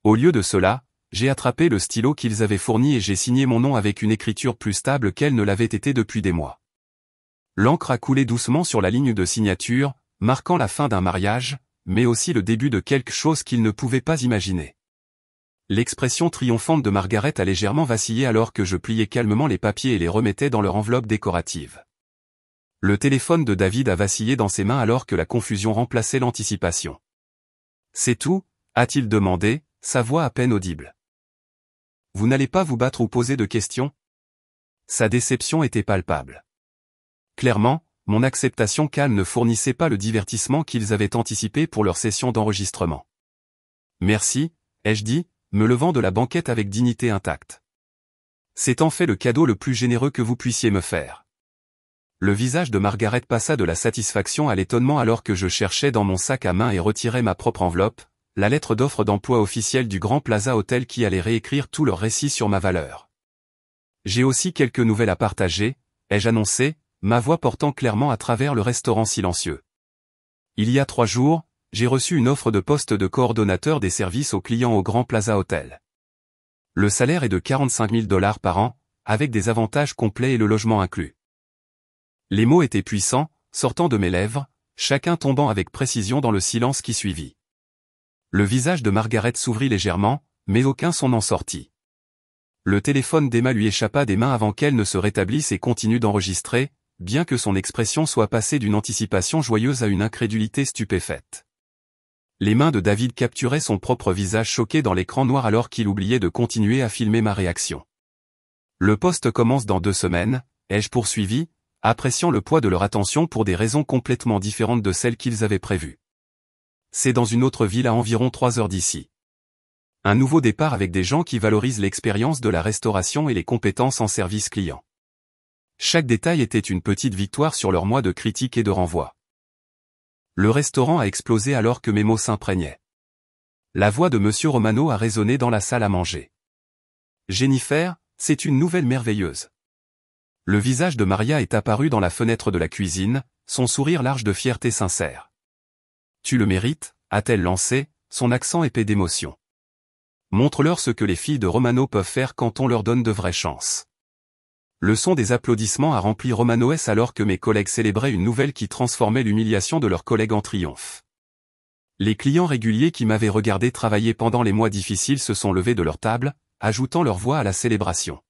Au lieu de cela, j'ai attrapé le stylo qu'ils avaient fourni et j'ai signé mon nom avec une écriture plus stable qu'elle ne l'avait été depuis des mois. L'encre a coulé doucement sur la ligne de signature, marquant la fin d'un mariage, mais aussi le début de quelque chose qu'ils ne pouvaient pas imaginer. L'expression triomphante de Margaret a légèrement vacillé alors que je pliais calmement les papiers et les remettais dans leur enveloppe décorative. Le téléphone de David a vacillé dans ses mains alors que la confusion remplaçait l'anticipation. « C'est tout ?» a-t-il demandé, sa voix à peine audible. « Vous n'allez pas vous battre ou poser de questions ?» Sa déception était palpable. Clairement, mon acceptation calme ne fournissait pas le divertissement qu'ils avaient anticipé pour leur session d'enregistrement. « Merci », ai-je dit, me levant de la banquette avec dignité intacte. « C'est en fait le cadeau le plus généreux que vous puissiez me faire. » Le visage de Margaret passa de la satisfaction à l'étonnement alors que je cherchais dans mon sac à main et retirais ma propre enveloppe, la lettre d'offre d'emploi officielle du Grand Plaza Hotel qui allait réécrire tout leur récit sur ma valeur. « J'ai aussi quelques nouvelles à partager », ai-je annoncé, ma voix portant clairement à travers le restaurant silencieux. Il y a 3 jours, j'ai reçu une offre de poste de coordonnateur des services aux clients au Grand Plaza Hotel. Le salaire est de 45 000 $ par an, avec des avantages complets et le logement inclus. Les mots étaient puissants, sortant de mes lèvres, chacun tombant avec précision dans le silence qui suivit. Le visage de Margaret s'ouvrit légèrement, mais aucun son n'en sortit. Le téléphone d'Emma lui échappa des mains avant qu'elle ne se rétablisse et continue d'enregistrer, bien que son expression soit passée d'une anticipation joyeuse à une incrédulité stupéfaite. Les mains de David capturaient son propre visage choqué dans l'écran noir alors qu'il oubliait de continuer à filmer ma réaction. Le poste commence dans 2 semaines, ai-je poursuivi, appréciant le poids de leur attention pour des raisons complètement différentes de celles qu'ils avaient prévues. C'est dans une autre ville à environ 3 heures d'ici. Un nouveau départ avec des gens qui valorisent l'expérience de la restauration et les compétences en service client. Chaque détail était une petite victoire sur leur mois de critique et de renvoi. Le restaurant a explosé alors que mes mots s'imprégnaient. La voix de Monsieur Romano a résonné dans la salle à manger. Jennifer, c'est une nouvelle merveilleuse. Le visage de Maria est apparu dans la fenêtre de la cuisine, son sourire large de fierté sincère. Tu le mérites, a-t-elle lancé, son accent épais d'émotion. Montre-leur ce que les filles de Romano peuvent faire quand on leur donne de vraies chances. Le son des applaudissements a rempli Romano S alors que mes collègues célébraient une nouvelle qui transformait l'humiliation de leurs collègues en triomphe. Les clients réguliers qui m'avaient regardé travailler pendant les mois difficiles se sont levés de leur table, ajoutant leur voix à la célébration.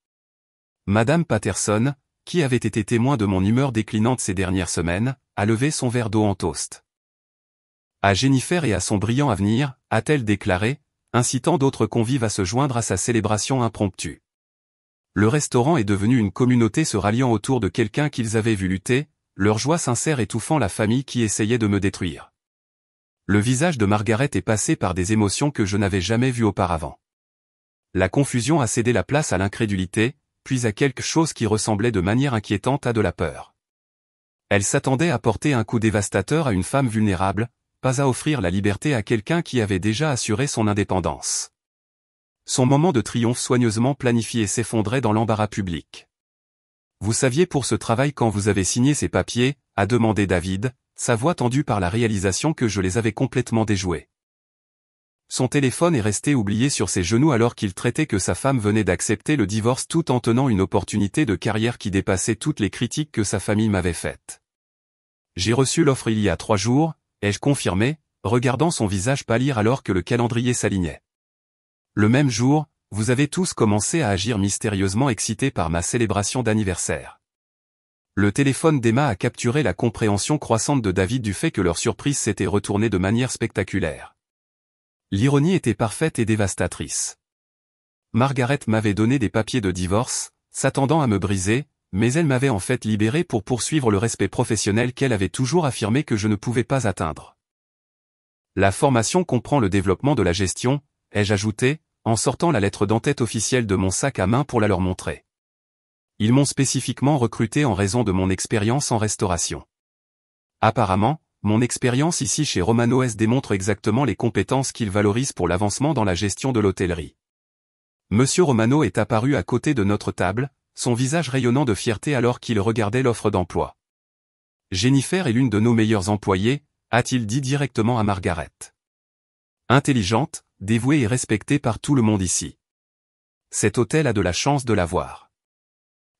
Madame Patterson, qui avait été témoin de mon humeur déclinante ces dernières semaines, a levé son verre d'eau en toast. À Jennifer et à son brillant avenir, a-t-elle déclaré, incitant d'autres convives à se joindre à sa célébration impromptue. Le restaurant est devenu une communauté se ralliant autour de quelqu'un qu'ils avaient vu lutter, leur joie sincère étouffant la famille qui essayait de me détruire. Le visage de Margaret est passé par des émotions que je n'avais jamais vues auparavant. La confusion a cédé la place à l'incrédulité, puis à quelque chose qui ressemblait de manière inquiétante à de la peur. Elle s'attendait à porter un coup dévastateur à une femme vulnérable, pas à offrir la liberté à quelqu'un qui avait déjà assuré son indépendance. Son moment de triomphe soigneusement planifié s'effondrait dans l'embarras public. Vous saviez pour ce travail quand vous avez signé ces papiers, a demandé David, sa voix tendue par la réalisation que je les avais complètement déjoués. Son téléphone est resté oublié sur ses genoux alors qu'il traitait que sa femme venait d'accepter le divorce tout en tenant une opportunité de carrière qui dépassait toutes les critiques que sa famille m'avait faites. J'ai reçu l'offre il y a 3 jours, ai-je confirmé, regardant son visage pâlir alors que le calendrier s'alignait. Le même jour, vous avez tous commencé à agir mystérieusement excités par ma célébration d'anniversaire. Le téléphone d'Emma a capturé la compréhension croissante de David du fait que leur surprise s'était retournée de manière spectaculaire. L'ironie était parfaite et dévastatrice. Margaret m'avait donné des papiers de divorce, s'attendant à me briser, mais elle m'avait en fait libéré pour poursuivre le respect professionnel qu'elle avait toujours affirmé que je ne pouvais pas atteindre. La formation comprend le développement de la gestion, ai-je ajouté, en sortant la lettre d'entête officielle de mon sac à main pour la leur montrer. Ils m'ont spécifiquement recruté en raison de mon expérience en restauration. Apparemment, mon expérience ici chez Romano S démontre exactement les compétences qu'ils valorisent pour l'avancement dans la gestion de l'hôtellerie. Monsieur Romano est apparu à côté de notre table, son visage rayonnant de fierté alors qu'il regardait l'offre d'emploi. Jennifer est l'une de nos meilleures employées, a-t-il dit directement à Margaret. Intelligente, dévouée et respectée par tout le monde ici. Cet hôtel a de la chance de l'avoir.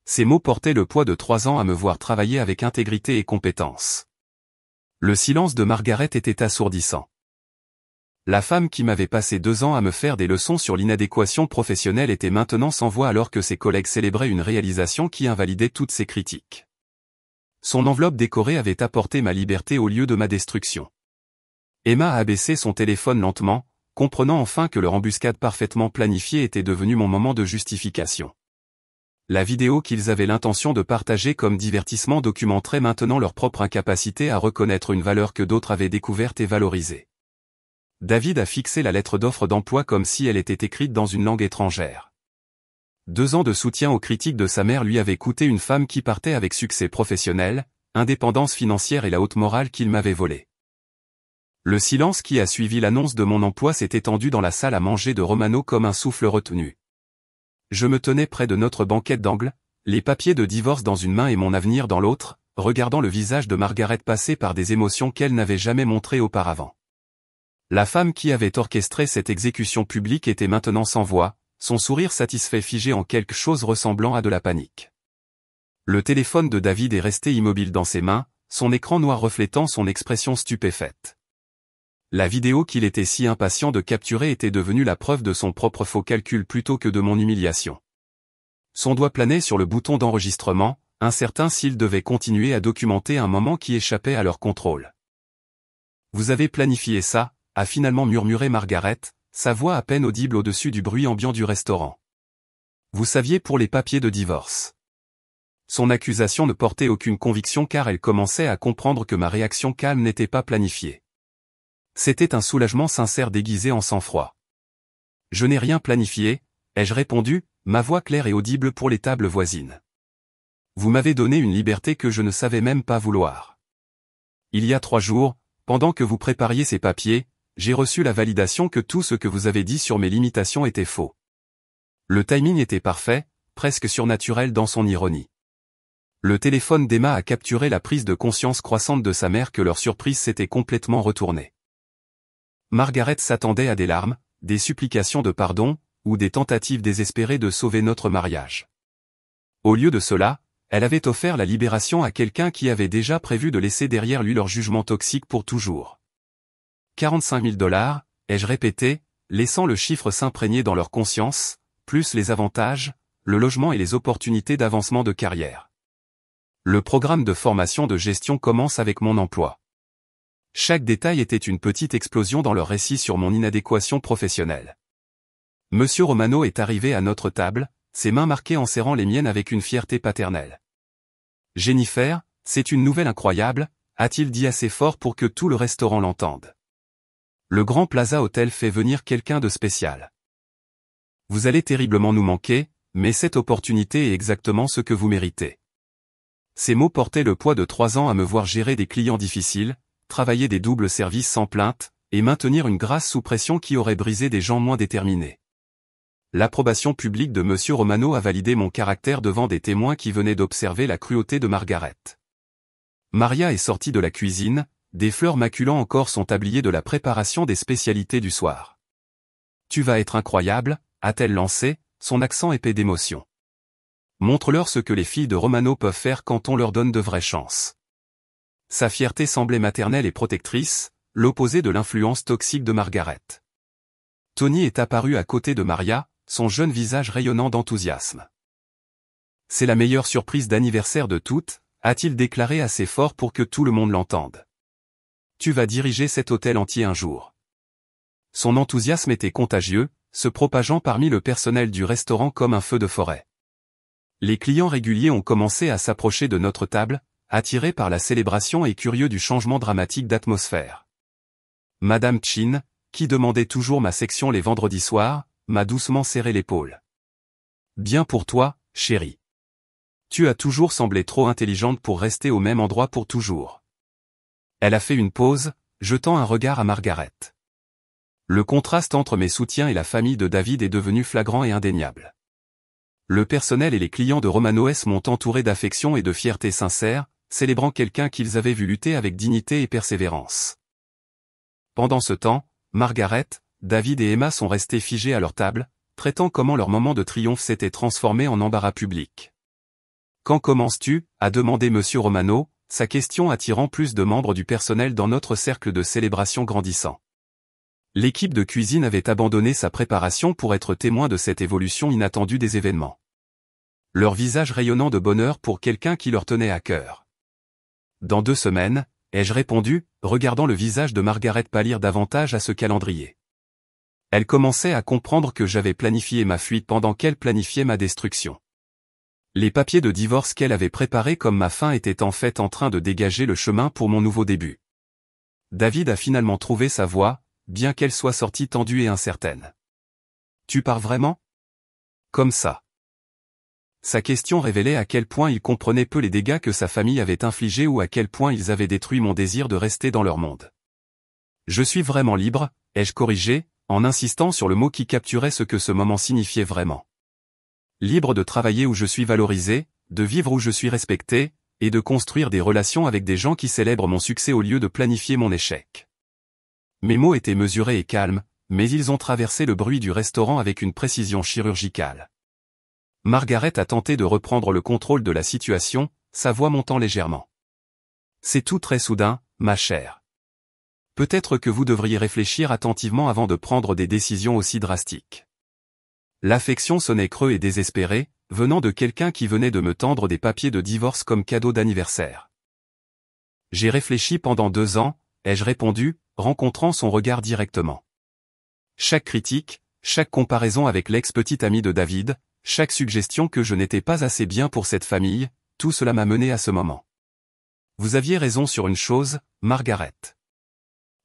Ces mots portaient le poids de 3 ans à me voir travailler avec intégrité et compétence. Le silence de Margaret était assourdissant. La femme qui m'avait passé 2 ans à me faire des leçons sur l'inadéquation professionnelle était maintenant sans voix alors que ses collègues célébraient une réalisation qui invalidait toutes ses critiques. Son enveloppe décorée avait apporté ma liberté au lieu de ma destruction. Emma a abaissé son téléphone lentement, comprenant enfin que leur embuscade parfaitement planifiée était devenue mon moment de justification. La vidéo qu'ils avaient l'intention de partager comme divertissement documenterait maintenant leur propre incapacité à reconnaître une valeur que d'autres avaient découverte et valorisée. David a fixé la lettre d'offre d'emploi comme si elle était écrite dans une langue étrangère. 2 ans de soutien aux critiques de sa mère lui avaient coûté une femme qui partait avec succès professionnel, indépendance financière et la haute morale qu'il m'avait volée. Le silence qui a suivi l'annonce de mon emploi s'est étendu dans la salle à manger de Romano comme un souffle retenu. Je me tenais près de notre banquette d'angle, les papiers de divorce dans une main et mon avenir dans l'autre, regardant le visage de Margaret passer par des émotions qu'elle n'avait jamais montrées auparavant. La femme qui avait orchestré cette exécution publique était maintenant sans voix, son sourire satisfait figé en quelque chose ressemblant à de la panique. Le téléphone de David est resté immobile dans ses mains, son écran noir reflétant son expression stupéfaite. La vidéo qu'il était si impatient de capturer était devenue la preuve de son propre faux calcul plutôt que de mon humiliation. Son doigt planait sur le bouton d'enregistrement, incertain s'il devait continuer à documenter un moment qui échappait à leur contrôle. « Vous avez planifié ça ?» a finalement murmuré Margaret, sa voix à peine audible au-dessus du bruit ambiant du restaurant. « Vous saviez pour les papiers de divorce. » Son accusation ne portait aucune conviction car elle commençait à comprendre que ma réaction calme n'était pas planifiée. C'était un soulagement sincère déguisé en sang-froid. « Je n'ai rien planifié, ai-je répondu, ma voix claire et audible pour les tables voisines. Vous m'avez donné une liberté que je ne savais même pas vouloir. Il y a 3 jours, pendant que vous prépariez ces papiers, j'ai reçu la validation que tout ce que vous avez dit sur mes limitations était faux. Le timing était parfait, presque surnaturel dans son ironie. Le téléphone d'Emma a capturé la prise de conscience croissante de sa mère que leur surprise s'était complètement retournée. Margaret s'attendait à des larmes, des supplications de pardon, ou des tentatives désespérées de sauver notre mariage. Au lieu de cela, elle avait offert la libération à quelqu'un qui avait déjà prévu de laisser derrière lui leur jugement toxique pour toujours. 45 000 $, ai-je répété, laissant le chiffre s'imprégner dans leur conscience, plus les avantages, le logement et les opportunités d'avancement de carrière. Le programme de formation de gestion commence avec mon emploi. Chaque détail était une petite explosion dans leur récit sur mon inadéquation professionnelle. Monsieur Romano est arrivé à notre table, ses mains marquées en serrant les miennes avec une fierté paternelle. « Jennifer, c'est une nouvelle incroyable », a-t-il dit assez fort pour que tout le restaurant l'entende. Le Grand Plaza Hotel fait venir quelqu'un de spécial. Vous allez terriblement nous manquer, mais cette opportunité est exactement ce que vous méritez. Ces mots portaient le poids de 3 ans à me voir gérer des clients difficiles, travailler des doubles services sans plainte, et maintenir une grâce sous pression qui aurait brisé des gens moins déterminés. L'approbation publique de Monsieur Romano a validé mon caractère devant des témoins qui venaient d'observer la cruauté de Margaret. Maria est sortie de la cuisine, des fleurs maculant encore son tablier de la préparation des spécialités du soir. « Tu vas être incroyable », a-t-elle lancé, son accent épais d'émotion. Montre-leur ce que les filles de Romano peuvent faire quand on leur donne de vraies chances. Sa fierté semblait maternelle et protectrice, l'opposé de l'influence toxique de Margaret. Tony est apparu à côté de Maria, son jeune visage rayonnant d'enthousiasme. « C'est la meilleure surprise d'anniversaire de toutes », a-t-il déclaré assez fort pour que tout le monde l'entende. « Tu vas diriger cet hôtel entier un jour. » Son enthousiasme était contagieux, se propageant parmi le personnel du restaurant comme un feu de forêt. Les clients réguliers ont commencé à s'approcher de notre table, attirés par la célébration et curieux du changement dramatique d'atmosphère. Madame Chin, qui demandait toujours ma section les vendredis soirs, m'a doucement serré l'épaule. « Bien pour toi, chérie. Tu as toujours semblé trop intelligente pour rester au même endroit pour toujours. » Elle a fait une pause, jetant un regard à Margaret. Le contraste entre mes soutiens et la famille de David est devenu flagrant et indéniable. Le personnel et les clients de Romano S m'ont entouré d'affection et de fierté sincère, célébrant quelqu'un qu'ils avaient vu lutter avec dignité et persévérance. Pendant ce temps, Margaret, David et Emma sont restés figés à leur table, traitant comment leur moment de triomphe s'était transformé en embarras public. « Quand commences-tu » a demandé Monsieur Romano, sa question attirant plus de membres du personnel dans notre cercle de célébration grandissant. L'équipe de cuisine avait abandonné sa préparation pour être témoin de cette évolution inattendue des événements. Leur visage rayonnant de bonheur pour quelqu'un qui leur tenait à cœur. « Dans 2 semaines », ai-je répondu, regardant le visage de Margaret pâlir davantage à ce calendrier. Elle commençait à comprendre que j'avais planifié ma fuite pendant qu'elle planifiait ma destruction. Les papiers de divorce qu'elle avait préparés comme ma fin étaient en fait en train de dégager le chemin pour mon nouveau début. David a finalement trouvé sa voie, bien qu'elle soit sortie tendue et incertaine. « Tu pars vraiment ? Comme ça ?» Sa question révélait à quel point il comprenait peu les dégâts que sa famille avait infligés ou à quel point ils avaient détruit mon désir de rester dans leur monde. « Je suis vraiment libre », ai-je corrigé, en insistant sur le mot qui capturait ce que ce moment signifiait vraiment. Libre de travailler où je suis valorisé, de vivre où je suis respecté, et de construire des relations avec des gens qui célèbrent mon succès au lieu de planifier mon échec. Mes mots étaient mesurés et calmes, mais ils ont traversé le bruit du restaurant avec une précision chirurgicale. Margaret a tenté de reprendre le contrôle de la situation, sa voix montant légèrement. « C'est tout très soudain, ma chère. Peut-être que vous devriez réfléchir attentivement avant de prendre des décisions aussi drastiques. » L'affection sonnait creux et désespéré, venant de quelqu'un qui venait de me tendre des papiers de divorce comme cadeau d'anniversaire. J'ai réfléchi pendant 2 ans, ai-je répondu, rencontrant son regard directement. Chaque critique, chaque comparaison avec l'ex-petite amie de David, chaque suggestion que je n'étais pas assez bien pour cette famille, tout cela m'a mené à ce moment. Vous aviez raison sur une chose, Margaret.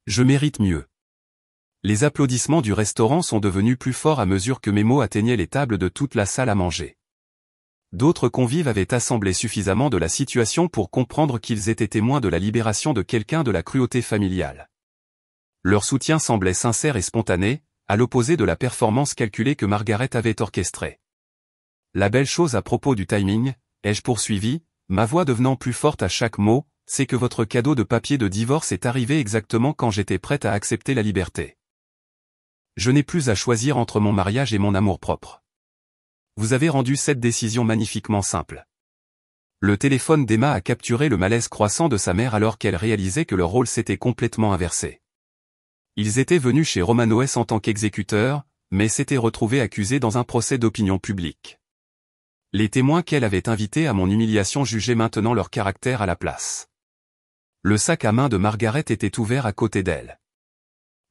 Je mérite mieux. Les applaudissements du restaurant sont devenus plus forts à mesure que mes mots atteignaient les tables de toute la salle à manger. D'autres convives avaient assemblé suffisamment de la situation pour comprendre qu'ils étaient témoins de la libération de quelqu'un de la cruauté familiale. Leur soutien semblait sincère et spontané, à l'opposé de la performance calculée que Margaret avait orchestrée. La belle chose à propos du timing, ai-je poursuivi, ma voix devenant plus forte à chaque mot, c'est que votre cadeau de papier de divorce est arrivé exactement quand j'étais prête à accepter la liberté. Je n'ai plus à choisir entre mon mariage et mon amour-propre. Vous avez rendu cette décision magnifiquement simple. Le téléphone d'Emma a capturé le malaise croissant de sa mère alors qu'elle réalisait que leur rôle s'était complètement inversé. Ils étaient venus chez Romanoes en tant qu'exécuteurs, mais s'étaient retrouvés accusés dans un procès d'opinion publique. Les témoins qu'elle avait invités à mon humiliation jugeaient maintenant leur caractère à la place. Le sac à main de Margaret était ouvert à côté d'elle.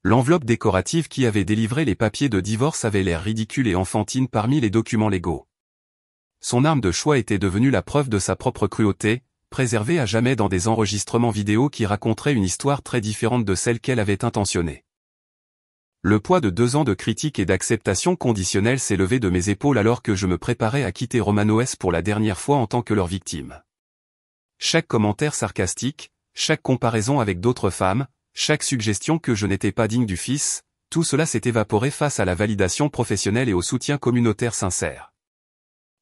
L'enveloppe décorative qui avait délivré les papiers de divorce avait l'air ridicule et enfantine parmi les documents légaux. Son arme de choix était devenue la preuve de sa propre cruauté, préservée à jamais dans des enregistrements vidéo qui raconteraient une histoire très différente de celle qu'elle avait intentionnée. Le poids de 2 ans de critique et d'acceptation conditionnelle s'est levé de mes épaules alors que je me préparais à quitter Romanoes pour la dernière fois en tant que leur victime. Chaque commentaire sarcastique, chaque comparaison avec d'autres femmes, chaque suggestion que je n'étais pas digne du fils, tout cela s'est évaporé face à la validation professionnelle et au soutien communautaire sincère.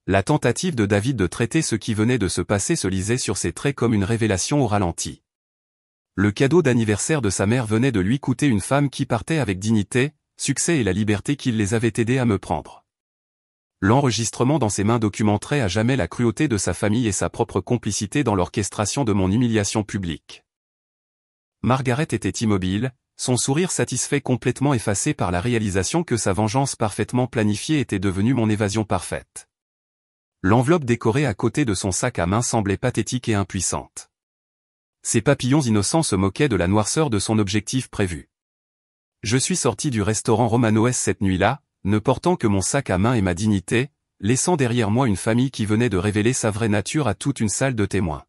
La tentative de David de traiter ce qui venait de se passer se lisait sur ses traits comme une révélation au ralenti. Le cadeau d'anniversaire de sa mère venait de lui coûter une femme qui partait avec dignité, succès et la liberté qu'il les avait aidés à me prendre. L'enregistrement dans ses mains documenterait à jamais la cruauté de sa famille et sa propre complicité dans l'orchestration de mon humiliation publique. Margaret était immobile, son sourire satisfait complètement effacé par la réalisation que sa vengeance parfaitement planifiée était devenue mon évasion parfaite. L'enveloppe décorée à côté de son sac à main semblait pathétique et impuissante. Ses papillons innocents se moquaient de la noirceur de son objectif prévu. Je suis sorti du restaurant Romanoes cette nuit-là, ne portant que mon sac à main et ma dignité, laissant derrière moi une famille qui venait de révéler sa vraie nature à toute une salle de témoins.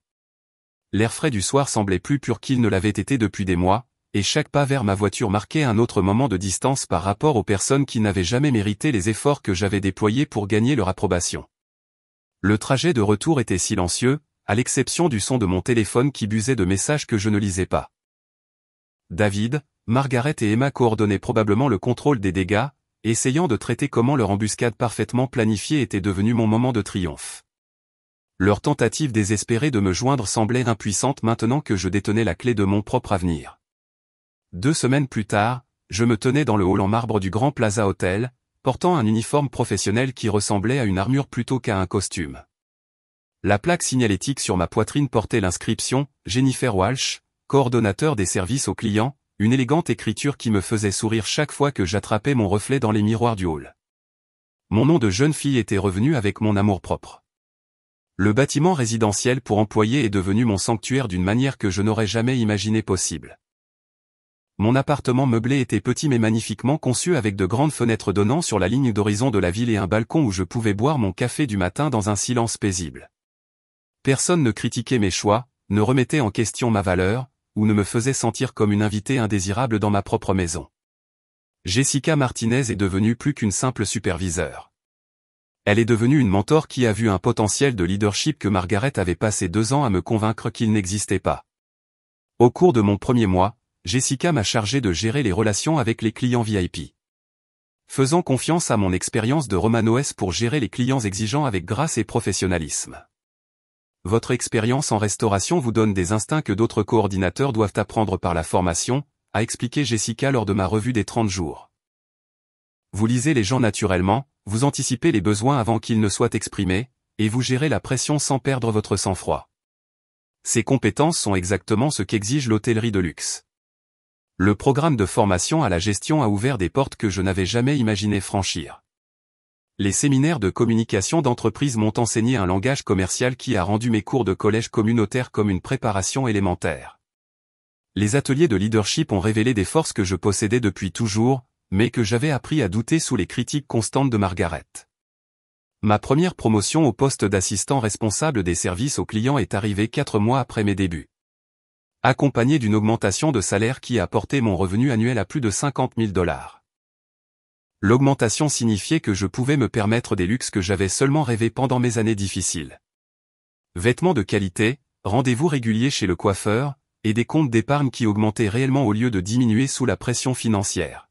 L'air frais du soir semblait plus pur qu'il ne l'avait été depuis des mois, et chaque pas vers ma voiture marquait un autre moment de distance par rapport aux personnes qui n'avaient jamais mérité les efforts que j'avais déployés pour gagner leur approbation. Le trajet de retour était silencieux, à l'exception du son de mon téléphone qui busait de messages que je ne lisais pas. David, Margaret et Emma coordonnaient probablement le contrôle des dégâts, essayant de traiter comment leur embuscade parfaitement planifiée était devenue mon moment de triomphe. Leur tentative désespérée de me joindre semblait impuissante maintenant que je détenais la clé de mon propre avenir. 2 semaines plus tard, je me tenais dans le hall en marbre du Grand Plaza Hotel, portant un uniforme professionnel qui ressemblait à une armure plutôt qu'à un costume. La plaque signalétique sur ma poitrine portait l'inscription « Jennifer Walsh, coordonnateur des services aux clients », une élégante écriture qui me faisait sourire chaque fois que j'attrapais mon reflet dans les miroirs du hall. Mon nom de jeune fille était revenu avec mon amour-propre. Le bâtiment résidentiel pour employés est devenu mon sanctuaire d'une manière que je n'aurais jamais imaginé possible. Mon appartement meublé était petit mais magnifiquement conçu avec de grandes fenêtres donnant sur la ligne d'horizon de la ville et un balcon où je pouvais boire mon café du matin dans un silence paisible. Personne ne critiquait mes choix, ne remettait en question ma valeur, ou ne me faisait sentir comme une invitée indésirable dans ma propre maison. Jessica Martinez est devenue plus qu'une simple superviseure. Elle est devenue une mentor qui a vu un potentiel de leadership que Margaret avait passé 2 ans à me convaincre qu'il n'existait pas. Au cours de mon premier mois, Jessica m'a chargé de gérer les relations avec les clients VIP. Faisant confiance à mon expérience de Romanoes pour gérer les clients exigeants avec grâce et professionnalisme. Votre expérience en restauration vous donne des instincts que d'autres coordinateurs doivent apprendre par la formation, a expliqué Jessica lors de ma revue des 30 jours. Vous lisez les gens naturellement, vous anticipez les besoins avant qu'ils ne soient exprimés, et vous gérez la pression sans perdre votre sang-froid. Ces compétences sont exactement ce qu'exige l'hôtellerie de luxe. Le programme de formation à la gestion a ouvert des portes que je n'avais jamais imaginé franchir. Les séminaires de communication d'entreprise m'ont enseigné un langage commercial qui a rendu mes cours de collège communautaire comme une préparation élémentaire. Les ateliers de leadership ont révélé des forces que je possédais depuis toujours, mais que j'avais appris à douter sous les critiques constantes de Margaret. Ma première promotion au poste d'assistant responsable des services aux clients est arrivée 4 mois après mes débuts. Accompagnée d'une augmentation de salaire qui a porté mon revenu annuel à plus de $50 000. L'augmentation signifiait que je pouvais me permettre des luxes que j'avais seulement rêvé pendant mes années difficiles. Vêtements de qualité, rendez-vous réguliers chez le coiffeur, et des comptes d'épargne qui augmentaient réellement au lieu de diminuer sous la pression financière.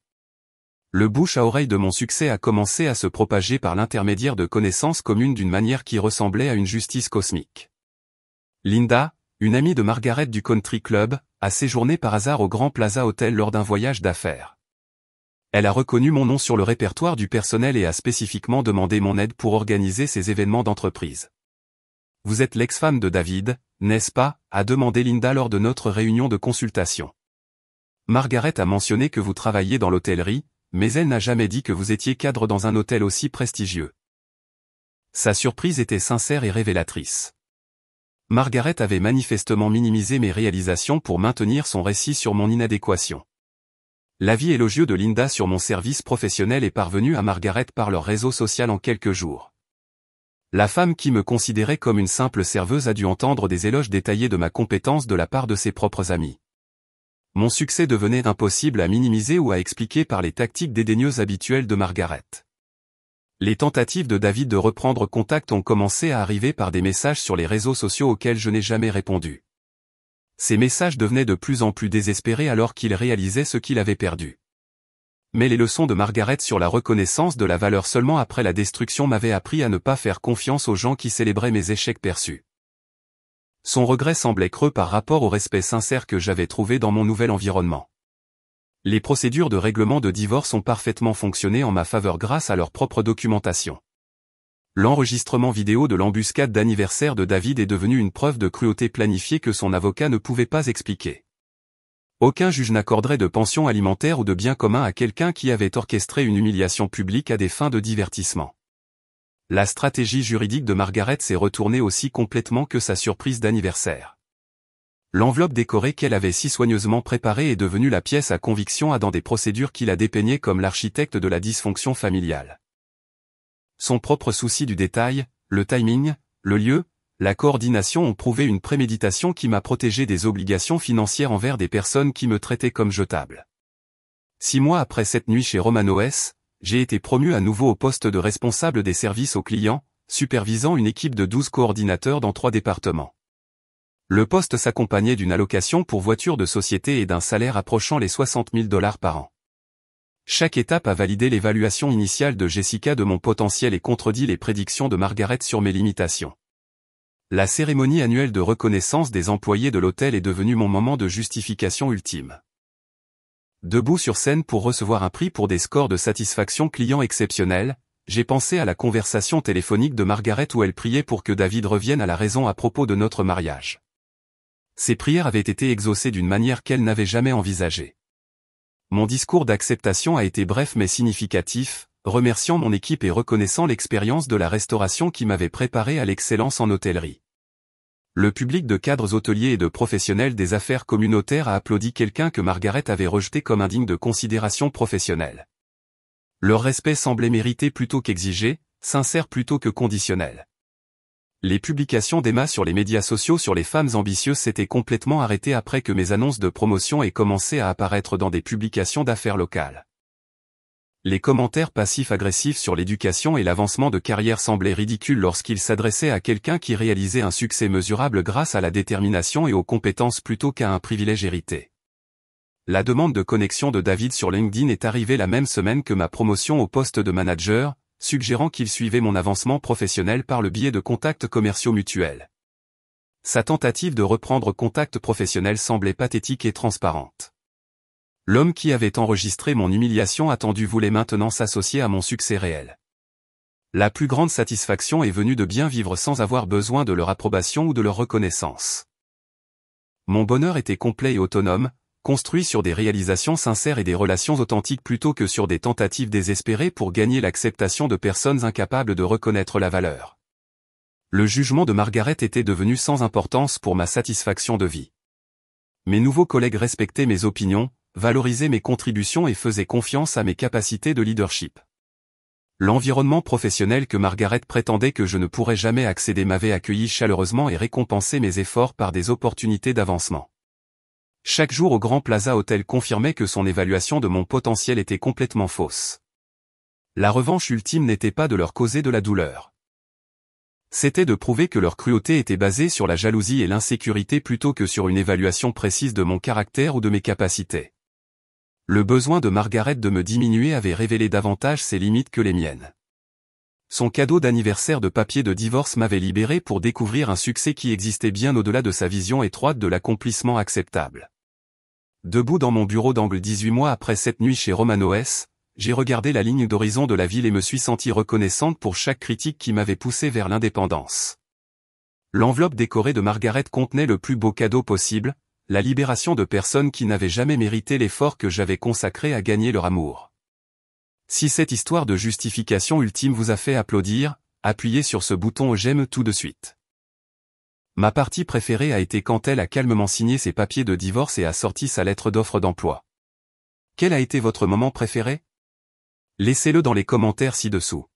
Le bouche à oreille de mon succès a commencé à se propager par l'intermédiaire de connaissances communes d'une manière qui ressemblait à une justice cosmique. Linda, une amie de Margaret du Country Club, a séjourné par hasard au Grand Plaza Hotel lors d'un voyage d'affaires. Elle a reconnu mon nom sur le répertoire du personnel et a spécifiquement demandé mon aide pour organiser ces événements d'entreprise. Vous êtes l'ex-femme de David, n'est-ce pas, a demandé Linda lors de notre réunion de consultation. Margaret a mentionné que vous travailliez dans l'hôtellerie, mais elle n'a jamais dit que vous étiez cadre dans un hôtel aussi prestigieux. Sa surprise était sincère et révélatrice. Margaret avait manifestement minimisé mes réalisations pour maintenir son récit sur mon inadéquation. L'avis élogieux de Linda sur mon service professionnel est parvenu à Margaret par leur réseau social en quelques jours. La femme qui me considérait comme une simple serveuse a dû entendre des éloges détaillés de ma compétence de la part de ses propres amis. Mon succès devenait impossible à minimiser ou à expliquer par les tactiques dédaigneuses habituelles de Margaret. Les tentatives de David de reprendre contact ont commencé à arriver par des messages sur les réseaux sociaux auxquels je n'ai jamais répondu. Ces messages devenaient de plus en plus désespérés alors qu'il réalisait ce qu'il avait perdu. Mais les leçons de Margaret sur la reconnaissance de la valeur seulement après la destruction m'avaient appris à ne pas faire confiance aux gens qui célébraient mes échecs perçus. Son regret semblait creux par rapport au respect sincère que j'avais trouvé dans mon nouvel environnement. Les procédures de règlement de divorce ont parfaitement fonctionné en ma faveur grâce à leur propre documentation. L'enregistrement vidéo de l'embuscade d'anniversaire de David est devenu une preuve de cruauté planifiée que son avocat ne pouvait pas expliquer. Aucun juge n'accorderait de pension alimentaire ou de bien commun à quelqu'un qui avait orchestré une humiliation publique à des fins de divertissement. La stratégie juridique de Margaret s'est retournée aussi complètement que sa surprise d'anniversaire. L'enveloppe décorée qu'elle avait si soigneusement préparée est devenue la pièce à conviction dans des procédures qui la dépeignaient comme l'architecte de la dysfonction familiale. Son propre souci du détail, le timing, le lieu, la coordination ont prouvé une préméditation qui m'a protégé des obligations financières envers des personnes qui me traitaient comme jetable. 6 mois après cette nuit chez Romano S, j'ai été promu à nouveau au poste de responsable des services aux clients, supervisant une équipe de 12 coordinateurs dans 3 départements. Le poste s'accompagnait d'une allocation pour voiture de société et d'un salaire approchant les $60 000 par an. Chaque étape a validé l'évaluation initiale de Jessica de mon potentiel et contredit les prédictions de Margaret sur mes limitations. La cérémonie annuelle de reconnaissance des employés de l'hôtel est devenue mon moment de justification ultime. Debout sur scène pour recevoir un prix pour des scores de satisfaction client exceptionnels, j'ai pensé à la conversation téléphonique de Margaret où elle priait pour que David revienne à la raison à propos de notre mariage. Ces prières avaient été exaucées d'une manière qu'elle n'avait jamais envisagée. Mon discours d'acceptation a été bref mais significatif, remerciant mon équipe et reconnaissant l'expérience de la restauration qui m'avait préparé à l'excellence en hôtellerie. Le public de cadres hôteliers et de professionnels des affaires communautaires a applaudi quelqu'un que Margaret avait rejeté comme indigne de considération professionnelle. Leur respect semblait mérité plutôt qu'exigé, sincère plutôt que conditionnel. Les publications d'Emma sur les médias sociaux sur les femmes ambitieuses s'étaient complètement arrêtées après que mes annonces de promotion aient commencé à apparaître dans des publications d'affaires locales. Les commentaires passifs-agressifs sur l'éducation et l'avancement de carrière semblaient ridicules lorsqu'ils s'adressaient à quelqu'un qui réalisait un succès mesurable grâce à la détermination et aux compétences plutôt qu'à un privilège hérité. La demande de connexion de David sur LinkedIn est arrivée la même semaine que ma promotion au poste de manager, suggérant qu'il suivait mon avancement professionnel par le biais de contacts commerciaux mutuels. Sa tentative de reprendre contact professionnel semblait pathétique et transparente. L'homme qui avait enregistré mon humiliation attendue voulait maintenant s'associer à mon succès réel. La plus grande satisfaction est venue de bien vivre sans avoir besoin de leur approbation ou de leur reconnaissance. Mon bonheur était complet et autonome, construit sur des réalisations sincères et des relations authentiques plutôt que sur des tentatives désespérées pour gagner l'acceptation de personnes incapables de reconnaître la valeur. Le jugement de Margaret était devenu sans importance pour ma satisfaction de vie. Mes nouveaux collègues respectaient mes opinions, valorisaient mes contributions et faisaient confiance à mes capacités de leadership. L'environnement professionnel que Margaret prétendait que je ne pourrais jamais accéder m'avait accueilli chaleureusement et récompensé mes efforts par des opportunités d'avancement. Chaque jour au Grand Plaza Hotel confirmait que son évaluation de mon potentiel était complètement fausse. La revanche ultime n'était pas de leur causer de la douleur. C'était de prouver que leur cruauté était basée sur la jalousie et l'insécurité plutôt que sur une évaluation précise de mon caractère ou de mes capacités. Le besoin de Margaret de me diminuer avait révélé davantage ses limites que les miennes. Son cadeau d'anniversaire de papier de divorce m'avait libéré pour découvrir un succès qui existait bien au-delà de sa vision étroite de l'accomplissement acceptable. Debout dans mon bureau d'angle 18 mois après cette nuit chez Romano S., j'ai regardé la ligne d'horizon de la ville et me suis senti reconnaissante pour chaque critique qui m'avait poussé vers l'indépendance. L'enveloppe décorée de Margaret contenait le plus beau cadeau possible, la libération de personnes qui n'avaient jamais mérité l'effort que j'avais consacré à gagner leur amour. Si cette histoire de justification ultime vous a fait applaudir, appuyez sur ce bouton j'aime tout de suite. Ma partie préférée a été quand elle a calmement signé ses papiers de divorce et a sorti sa lettre d'offre d'emploi. Quel a été votre moment préféré? Laissez-le dans les commentaires ci-dessous.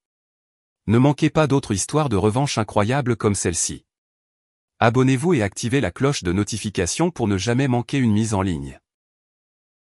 Ne manquez pas d'autres histoires de revanche incroyables comme celle-ci. Abonnez-vous et activez la cloche de notification pour ne jamais manquer une mise en ligne.